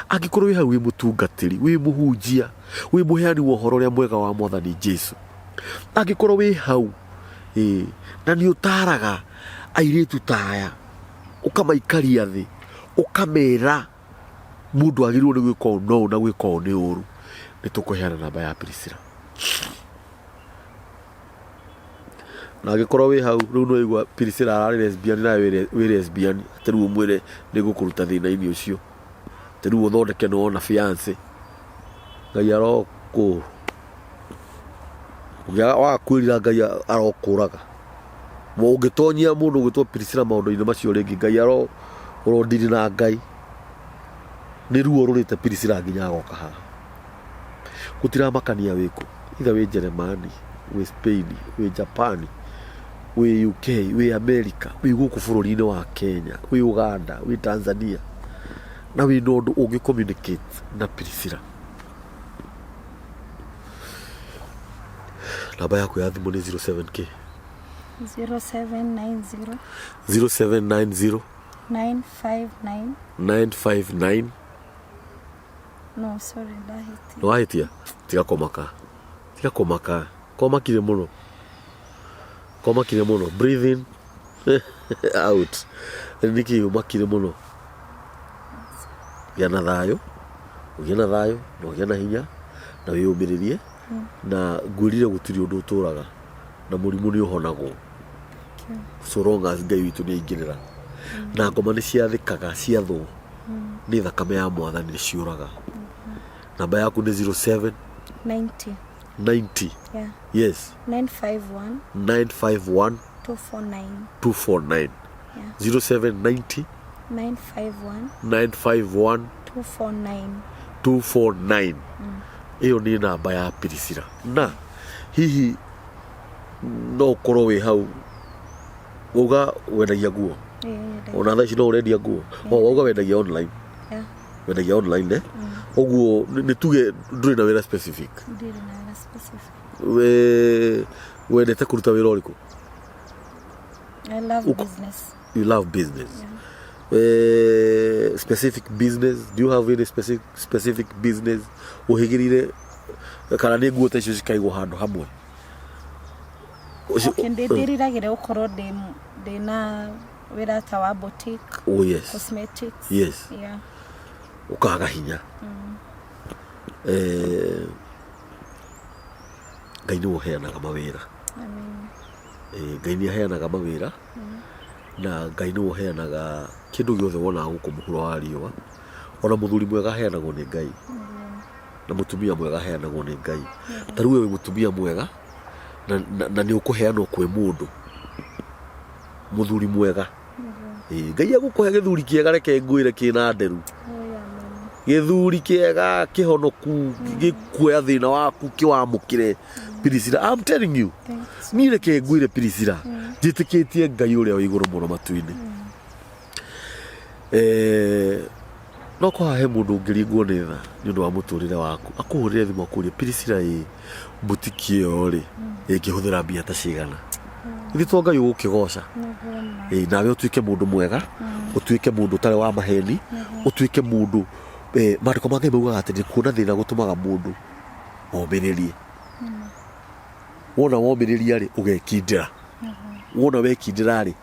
Angĩkorwo wĩ hau wĩ mũtungatĩri, wĩ mũhunjia, wĩ mũheani wa ũhoro ũrĩa mwega wa Mwathani Jesũ. Angĩkorwo wĩ hau na nĩ ũtaraga airĩtu taya, ũkamaikaria thĩ, ũkamera mũndũ agĩrĩirwo nĩ gwĩka ũũ no na gwĩka ũũ nĩ ũru, nĩ tũkũheana namba ya Priscilla. Na angĩkorwo wĩ hau rĩu no igua Priscilla ararĩ lesbian na wĩ lesbian, rĩu ũmwĩre nĩ gũkũruta thĩna-inĩ ũcio. Rĩu ũthondeke nĩ wona fiance. Ngai arokũ wakwĩrira Ngai arokũraga. Ũngĩtonyia mũndũ ũgĩtwo Priscilla maũndũ-inĩ macio rĩngĩ Ngai ũrondiri na Ngai. Nĩ ruo rũrĩte Priscilla nginya agoka haha. Gũtiramakania wĩkũ. Either wĩ Jeremani, wĩ Spain, wĩ Japani, wi UK, wi America, wi guku bururi-ini wa Kenya, wi Uganda, wi Tanzania, na wi nondu ungi communicate na Priscilla. Namba yaku ya thimu ni 07K 0790 0790 959 no sorry ndahiti no ahitia tiga komaka komakire muno breathe in out niki umakire muno gena thayo no gena hinya na wiyumiririe na ngwirire gutiri undu uturaga na murimu ni uhonagwo so long as Ngai witu ni ingirira na ngoma ni ciathikaga ciathwo ni thakame ya mwathani ni ciuraga. Namba yaku ni 07 90 yeah yes 951 249 249 yeah 0790 951 249 iyo ni namba ya Priscilla. Na hihi no korwo wi hau uga wendagia nguo ona thaa ici no urendia nguo uga wendagia online wendagia online uguo ni tuge nduri na wira specific wendete kuruta wira uriku? I love business. You love business, specific business. Do you have any specific business uhigirire kana ni nguo tacio cikaigwo handu hamwe? Okay, ndiriragire ukorwo ndina wira ta wa boutique. Oh yes. Cosmetics. Yes. Yeah. Ukaga hinya. Ngai ni uheanaga mawira. Amen. Ngai ni aheanaga mawira. Na Ngai ni uheanaga kindu giothe wona guku muhuro wa riwa. Ona muthuri mwega aheanagwo ni Ngai. Na mutumia mwega aheanagwo ni Ngai. Taru wewe mutumia mwega na ni ukuheanwo kwe mundu muthuri mwega. Ngai agukuhe githuri kiega reke ngwire kina nderu. Githuri kiega kihonoku gikuoya thina waku kiwamukire Priscilla. I'm telling you, ni reke ngwire Priscilla njitikitie Ngai uria wi iguru muno matu-ini. No kwa he mundu ngiringwo ni tha ni undu wa muturire waku akuhurire thimu akurie Priscilla butiki iyo ri ingihuthira mbia ta cigana ithi to Ngai ukigoca nawe utuike mundu mwega utuike mundu tare wa maheni utuike mundu mariko ma Ngai maugaga ati ni kuona thina gutumaga mundu omiririe wona womiriria ri ugekindira wona wekindira ri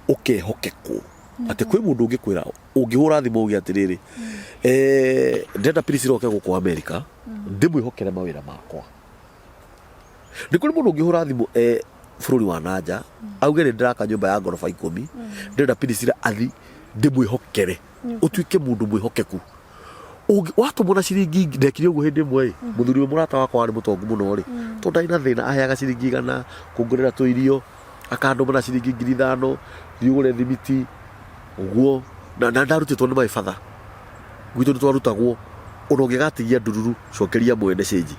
ukehokekwo ati kwi mundu ungikwira ungihura thimu ugi atiriri ndenda Priscilla oke guku America ndimwihokere mawira makwa. Ni kuri mundu ungihura thimu bururi wa nanja auge ni ndiraka nyumba ya ngorofa 10 ndenda Priscilla athi ndimwihokere utuike mundu mwihokeku watu mona ciringi ndekire uguo hindi mwe muthuri we murata wakwa ari mutongu muno ri to ndaina thina aheaga ciringi igana kungurira tu irio akandu mona ciringi 5,000 thiugure thimiti uguo na ndarutitwo ni maibatha gwitu ni twarutagwo ona ungigatigia ndururu cokeria mwene cenji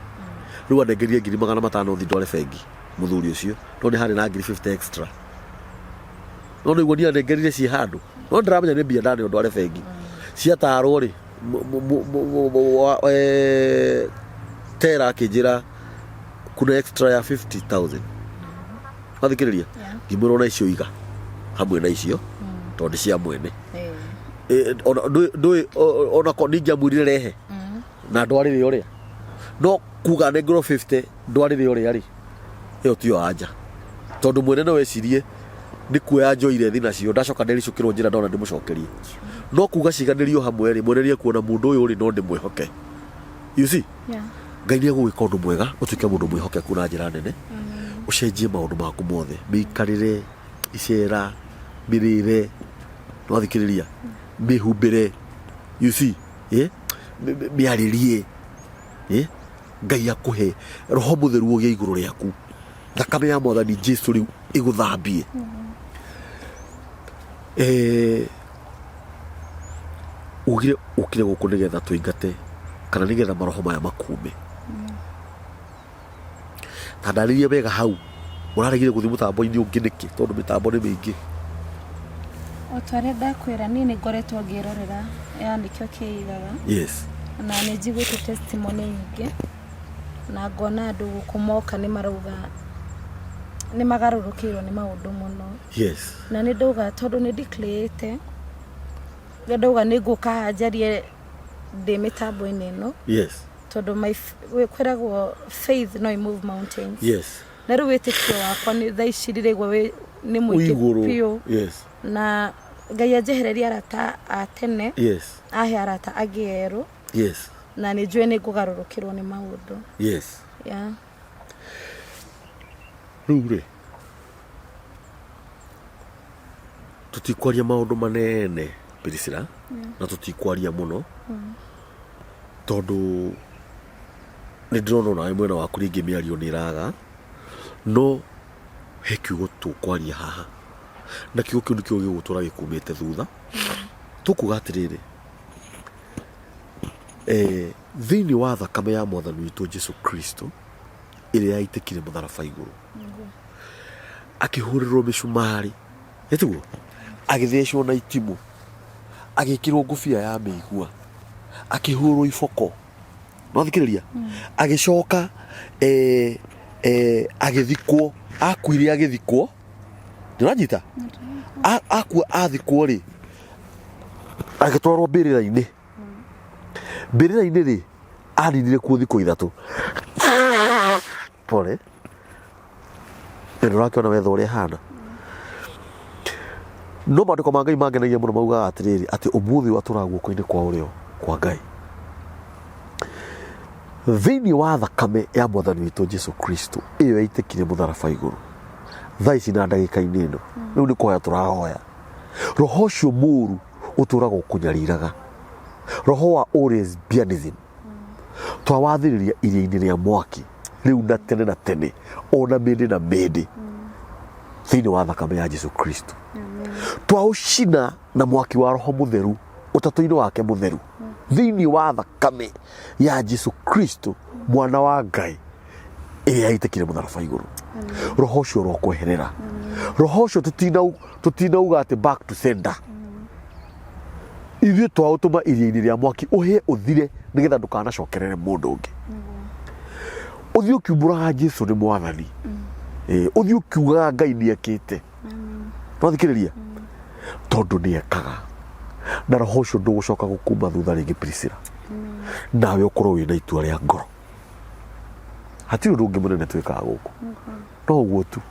riu anengerie 500,000 ndware bengi muthuri ucio no ni hari na 50 extra no ni gwonia anengerire ci handu no ndiramenya ni mbia ndani ndware bengi ciatarwo ri tera akijira kuna extra ya 50,000 athikiriria ngimurona icio iga hamwe na icio tondu cia mwene ona koningia mwirire rehe na ndwarire uria no kuga ne ngro 50 ndwarire uria ri iyo tiyo anja tondu mwene no wecirie ni kuoya njoire thina cio ndacoka ndericukirwo njira ndona ndimucokerie no kuga ciganirio hamwe ri mwenerie kuona mundu uyu ri no ndimwihoke. You see, Ngai ni agwika undu mwega utuike mundu mwihokeku na njira nene ucenjie maundu maku mothe mikarire icera mirire no athikiriria mihumbire. You see, miaririe Ngai akuhe roho mutheru ugie iguru riaku thakame ya mwathani Jesu riu iguthambie. Ugire ukire guku nigetha tuingate kana nigetha maroho maya makume tandaririe wega hau muraregire guthi mutambo-ini ungi niki tondu mitambo ni mingi otware ndakwira nini ngoretwo ngirorera yani kyo kiigaga yes na ni njiguite testimony nyingi na ngona andu gukumoka ni marauga ni magarurukirwo ni maundu muno yes na ni nduga tondu ni declare nduga ni nguka njarie ndi mitambo-ini no yes tondu my kwiragwo faith no move mountains yes na riu witikio wakwa ni thaicirire ni muingi pio yes na Ngai ajehereria arata a tene yes ahe arata agieru yes na ni njue ni ngugarurukirwo ni maundu yes yeah rure tutikwaria maundu manene Priscilla na tutikwaria muno tondu ni ndrona na mwena waku ringi miario ni raga no he kiugo tukwaria haha na kiugo kiu nikio gigutura gikumite thutha tukuga atiriri thiini wa thakame ya mwathani witu Jesu Kristo iria yaitikire mutharaba iguru akihurirwo micumari etiguo agithecwo na itimu agikirwo ngufia ya migua akihurwo iboko no thikiriria agicoka agithikwo akuire agithikwo ndinajita akua athikwo ri agitwarwo mbirira-ini mbirira-ini ri aninire kuo thikũ ithatu pole ndurakiona wetha uria hana no maandiko ma Ngai mangenagia muno maugaga atiriri ati umuthi watura guoko-ini kwa urio kwa Ngai thiini wa thakame ya mwathani witu Jesu Kristo iyo yaitikire mutharaba iguru thaici na ndagika-ini ino riu ni kuhoya turahoya roho ucio muru uturaga ukunyariraga roho wa lesbianism twawathiriria iria-ini ria mwaki riu na tene ona mindi na mindi thiini wa thakame ya Jesu Kristo twaucina na mwaki wa roho mutheru utatu-ini wake mutheru thiini wa thakame ya Jesu Kristo mwana wa Ngai iria yaitikire mutharaba iguru roho ucio rokweherera roho ucio tutinauga ati back to sender ithuĩ twaũtũma iria-ini ria mwaki ũhĩe ũthire nĩgetha ndũkanacokerere mũndũ ũngĩ ũthiĩ ũkiumbũraga Jesu nĩ mwathani ũthiĩ ũkiugaga Ngai nĩekĩte twathikĩrĩria tondũ nĩekaga na roho ucio ndũgũcoka gũkuma thutha rĩngĩ Priscilla nawe ũkorwo wĩna itua rĩa ngoro hatirĩ ũndũ ũngĩ mũnene twĩkaga gũkũ no ũguo tu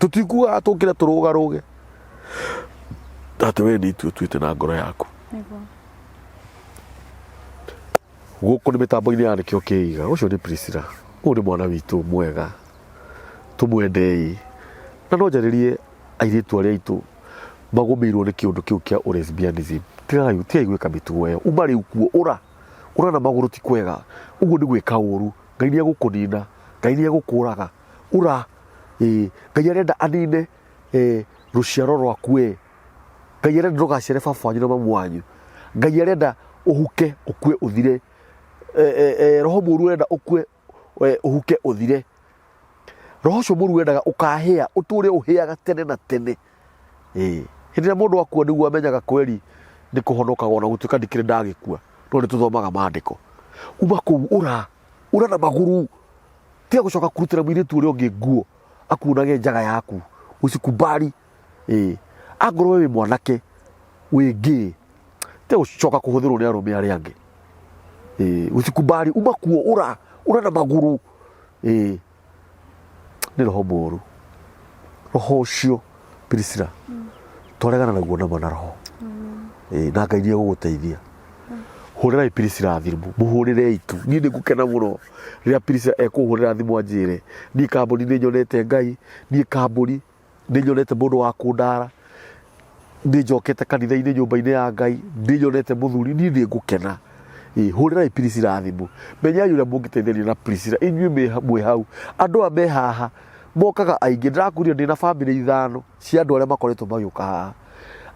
tũtikuaga tũkĩre tũrũgarũge ati we nĩ itua ũtuĩte na ngoro yaku gũkũ nĩ mĩtambo-inĩ ya nĩkĩo kĩiga ũcio nĩ Priscilla ũyũ nĩ mwana witũ mwega tũmwendei na no njarĩrie airĩtu arĩa aitũ magũmĩirwo nĩ kĩũndũ kĩu kĩa lesbianism tigai gwĩka mĩtugo ĩyo uma rĩu kuo ũra na magũrũ ti kwega ũguo nĩ gwĩka ũru Ngai nĩegũkũnina Ngai nĩegũkũraga ũra Ngai arenda anine rũciaro rwaku Ngai arenda ndũgaciare baba wanyu na mamu wanyu Ngai arenda ũhuke ũkue ũthire roho mũru arenda ũkue ũhuke ũthire roho ũcio mũru wendaga ũkahĩa ũtũre ũhĩaga tene na tene hĩndĩ ĩrĩa mũndũ akua nĩguo amenyaga kweri nĩ kũhonokaga ona gũtuĩka ndikĩrĩ ndagĩkua no nĩ tũthomaga maandĩko uma kũu ũra na magũrũ tiga gũcoka kũrutĩra mũirĩtu ũrĩa ũngĩ nguo akuunage njaga yaku ũcikumbari angorwo wĩ mwanake wĩ ngĩ tiga gũcoka kũhũthĩrwo nĩ arũme arĩa angĩ ũcikumbari uma kuo ũra na magũrũ nĩ roho mũru roho ũcio Priscilla twaregana naguo nama na roho na Ngai nĩegũgũteithia hũrĩrai Priscilla thimũ mũhũrĩre itu niĩ nĩ ngũkena mũno rĩrĩa Priscilla ekũhũrĩra thimũ anjĩre niĩ kambũni nĩ nyonete Ngai niĩ kambũni nĩ nyonete mũndũ wa kũndara nĩ njokete kanitha-inĩ nyũmba-inĩ ya Ngai nĩ nyonete mũthuri niĩ nĩ ngũkena hũrĩrai Priscilla thimũ menyai ũrĩa mũngĩteithĩrĩria na Priscilla inyuĩ mwĩ hau andũ aya me haha mokaga aingĩ ndĩrakuria ndĩ na bamĩrĩ 5 cia andũ arĩa makoretwo magĩũka haha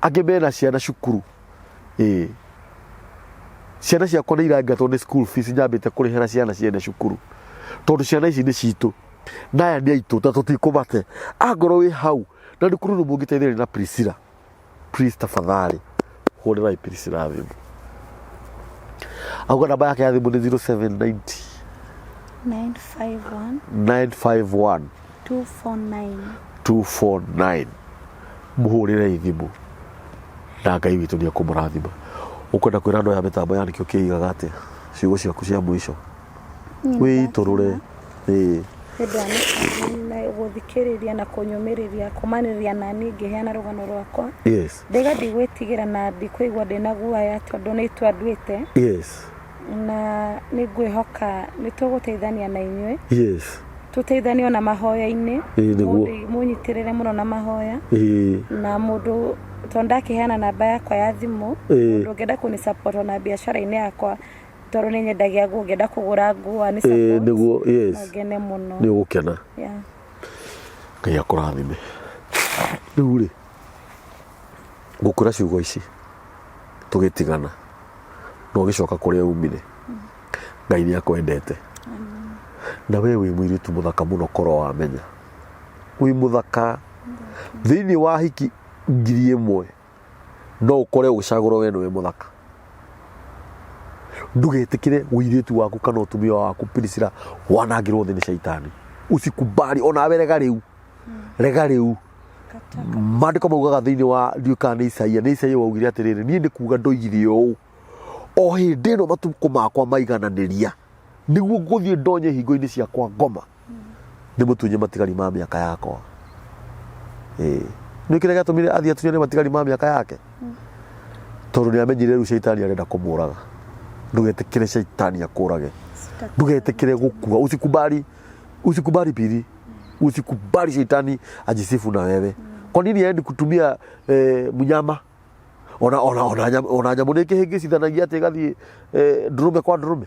angĩ mena ciana cukuru ciana ciakwa nĩ iraingatwo nĩ school fees nyambĩte kũrĩhĩra ciana ciene cukuru tondũ ciana ici nĩ citũ naya nĩ aitũ ta tũtikũmate angorwo wĩ hau na nĩ kũrĩ mũngĩteithĩrĩria na Priscilla please tafadhali hũrĩrai Priscilla thimũ auga namba yake ya thimũ nĩ 0790 951 249 mũhũrĩre thimũ na Ngai witũ nĩ ekũmũrathima ũkwenda kwĩra andũ ya mĩtambo ya nĩkĩo kĩigaga atĩa ciugo ciaku cia mũico wĩitũrũre gũthikĩrĩria na kũnyũmĩrĩria kũmanĩrĩria na niĩ ngĩheana rũgano rwakwa ndigathi gwĩtigĩra na ndikũigua ndĩna guoya tondũ nĩ twanduĩte na nĩ ngwĩhoka nĩ tũgũteithania na inyuĩ tũteithanie na mahoya-inĩ mũnyitĩrĩre mũno na mahoya na mũndũ tondũ ndakĩheana namba yakwa ya thimũ mũndũ ũngĩenda kũni support na biacara-inĩ yakwa tondũ nĩ nyendagia nguo ngĩenda kũgũra nguo nĩ support ngene mũno nĩ ũgũkena Ngai akũrathime rĩu rĩ ngũkwĩra ciugo ici tũgĩtigana na ũgĩcoka kũrĩa umire Ngai nĩ akwendete na we wĩ mũirĩtu mũthaka mũno korwo wamenya wĩ mũthaka thĩinĩ wa hiki 1000 no ũkore ũgĩcagũrwo we nĩwe mũthaka ndugetĩkĩre ũirĩtu waku kana ũtumia waku Priscilla wanangĩrwo thĩ nĩ shaitani usikubali onawe rega rĩu maandĩko maugaga thĩinĩ wa ndiũka nĩ Isaia waugire atĩrĩrĩ niĩ nĩ kuuga ndoigire ũũ o hĩndĩ ĩno matukũ makwa maigananĩria nĩguo ngũthiĩ ndonye hingo-inĩ ciakwa ngoma nĩ mũtunye matigari ma mĩaka yakwa nĩ kĩrĩa gĩatũmire athiĩ atunye matigari ma mĩaka yake tondũ nĩ amenyire rĩu shaitani arenda kũmũraga ndugetĩkĩre shaitani akũrage ndugetĩkĩre gũkua usikubali pili usikubali shaitani ajisifu na wewe kwa nini aende kutumia mnyama ona nyamũ nĩ kĩhĩngĩcithanagia atĩ ĩgathiĩ ndũrũme kwa ndũrũme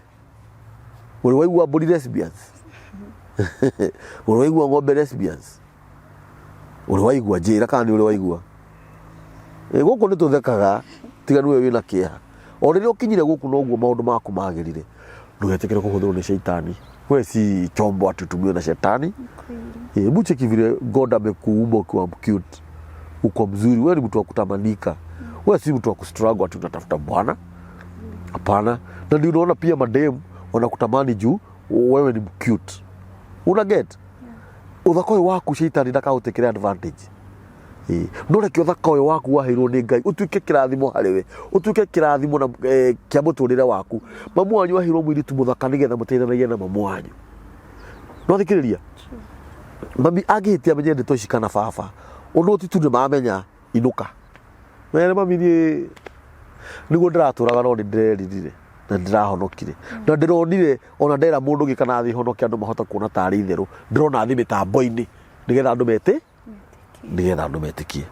ũrĩ waigua mbũri lesbians ũrĩ waigua ng'ombe lesbians ũrĩ waigua njĩra kana nĩ ũrĩ waigua gũkũ nĩ tũthekaga tiga nĩwe wĩna kĩeha o rĩrĩa ũkinyire gũkũ noguo maũndũ maku magĩrire ndũgetĩkĩre kũhũthĩrwo nĩ shaitani we si chombo atutumiwe na shetani mcheki vile God amekuumba ukiwa cute uko mzuri wewe ni mtu wa kutamanika wewe si mtu wa kustruggle ati unatafuta bwana hapana na ndio unaona pia madem wanakutamani juu wewe ni cute una get uthakoi waku shaitani ndakautekere advantage nore kĩ uthakoi waku waheirwo nĩ Ngai utuĩke kĩrathimo harĩ we utuĩke kĩrathimo na kĩa mũtũrĩre waku mamu wanyu waheirwo mũirĩtu mũthaka nĩgetha mũteithanagie na mamu wanyu no thikĩrĩria mami agĩtia amenye ndeto ici kana baba ũndũ ti tu nĩ mamenya inuka were mami nĩguo ndĩratũraga no nĩ ndĩreririre na ndĩrahonokire na ndĩronire ona ndera mũndũ ũngĩ kana thĩ honokia andũ mahota kuona tarĩ itherũ ndĩrona thĩ mĩtambo-inĩ nĩgetha andũ metĩkie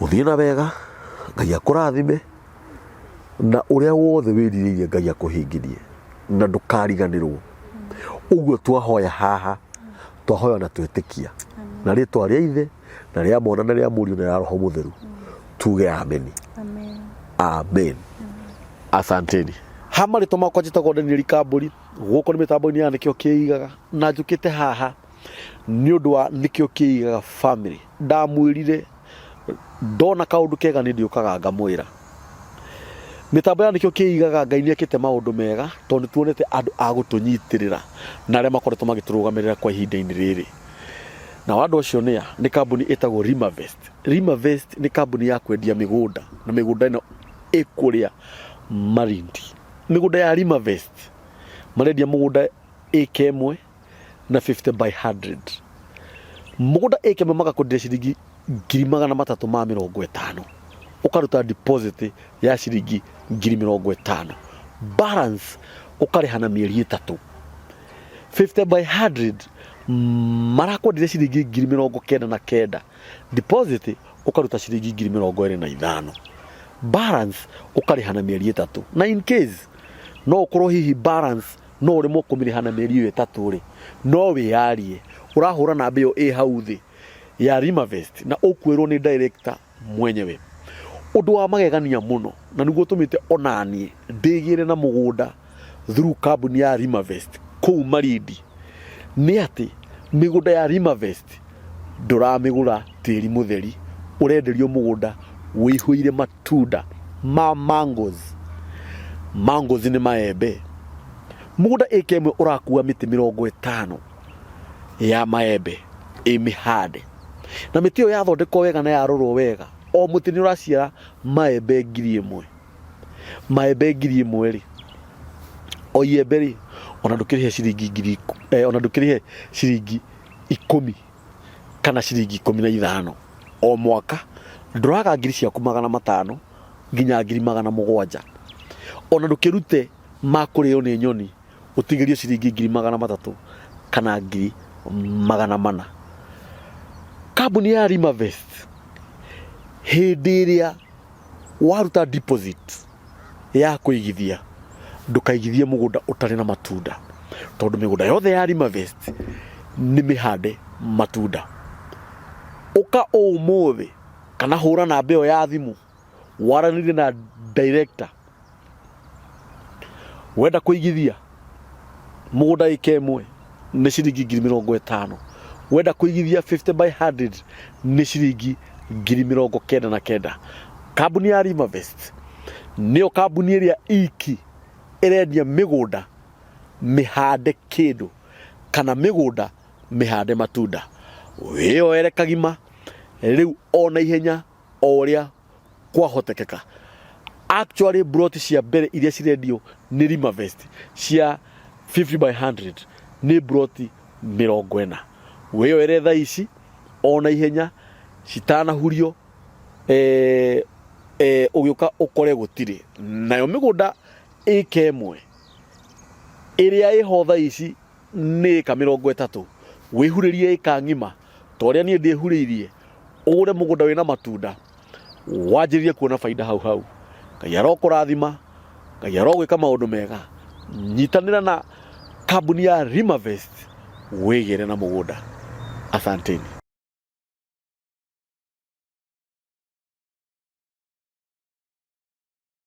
ũthiĩ na wega Ngai akũrathime na ũrĩa wothe wĩrirĩirie Ngai akũhingĩrie na ndũkariganĩrwo ũguo twahoya haha twahoya na twĩtĩkia na rĩtwa rĩa Ithe na rĩa Mwana na rĩa Mũriũ na rĩa Roho Mũtheru tuge ameni amen asanteni hama rĩtwa makwa njĩtagwo Daniel Kambũri gũkũ nĩ mĩtambo-inĩ ya nĩkĩo kĩigaga na njũkĩte haha nĩ ũndũ wa nĩkĩo kĩigaga family ndamwĩrire ndona kaũndũ kega nĩ ndĩũkaga ngamwĩra mĩtambo ya nĩkĩo kĩigaga Ngai nĩekĩte maũndũ mega tondũ tuonete andũ a gũtũnyitĩrĩra na arĩa makoretwo magĩtũrũgamĩrĩra kwa ihinda-inĩ rĩrĩ na andũ acio nĩ kambuni ĩtagwo Rimavest nĩ kambuni ya kwendia mĩgũnda na mĩgũnda ĩno ĩkũrĩa Malindi mĩgũnda ya Rimavest marendia mũgũnda ĩka ĩmwe na 50 by 100 mũgũnda ĩka ĩmwe magakwendia ciringi 350,000 ukaruta deposit ya ciringi 50,000 balance ukarĩha na mĩeri 3 50 by 100 marakwendire ciringi 99,000 deposit ukaruta ciringi 25,000 balance ukarĩha na mĩeri 3 na in case no ukorwo hihi balance no ũrĩmwo kũmĩrĩha na mĩeri 3 rĩ no wĩyarie ũrahũra namba ĩyo ĩ hau thĩ ya Rimavest na ũkwĩrwo nĩ director mwenyewe ũndũ wa magegania mũno na nĩguo tũmĩte onanie ndĩgĩre na mũgũnda through kambuni ya Rimavest kũu Malindi nĩ atĩ mĩgũnda ya Rimavest ndũramĩgũra tĩri mũtheri, ũrenderio mũgũnda wĩihũire matunda ma mangoes. Mangoes nĩ maembe. Mũgũnda ĩka ĩmwe ũrakua mĩtĩ 50 ya maembe mĩhande, na mĩtĩ ĩyo yathondekwo wega na yarorwo wega, o mũtĩ nĩ ũraciara maembe 1000. Maembe 1000 rĩ, o iembe rĩ, ona ndũkĩrĩhe ciringi ona ndũkĩrĩhe ciringi 10 kana ciringi 15 o mwaka, ndũraga ngiri ciaku 500 nginya ngiri 700. Ona ndũkĩrute makũrĩo nĩ nyoni ũtigĩrio ciringi 300 kana ngiri 400. Kambuni ya Rimavest hĩndĩ ĩrĩa waruta deposit ya kũigithia, ndũkaigithie mũgũnda ũtarĩ na matunda, tondũ mĩgũnda yothe ya Rimavest nĩ mĩhande matunda. Ũka ũmũthĩ kana hũra namba ĩyo ya thimũ waranĩrie na director, wenda kũigithia mũgũnda ĩka ĩmwe nĩ ciringi 50,000, wenda kũigithia 50/100 nĩ ciringi 99,000. Kambuni ya Rimavest nĩyo kambuni ĩrĩa iki ĩrendia mĩgũnda mĩhande kĩndũ kana mĩgũnda mĩhande matunda. Wĩyoere kagima rĩu ona ihenya o ũrĩa kwahotekeka. Actually broti cia mbere iria cirendio nĩ Rimavest cia 50/100 nĩ broti 40. Wĩyoere thaa ici ona ihenya citanahurio ũgĩũka ũkore gũtirĩ. Nayo mĩgũnda ĩka ĩmwe ĩrĩa ĩho thaa ici nĩ ĩka 30. Wĩhurĩrie ĩka ng'ima ta ũrĩa niĩ ndĩhurĩirie, ũgũre mũgũnda wĩna matunda, wanjĩrĩrie kuona baida hau. Ngai arokũrathima, Ngai arogwĩka maũndũ mega. Nyitanĩra na kambuni ya Rimavest wĩgĩre na mũgũnda. Asanteni.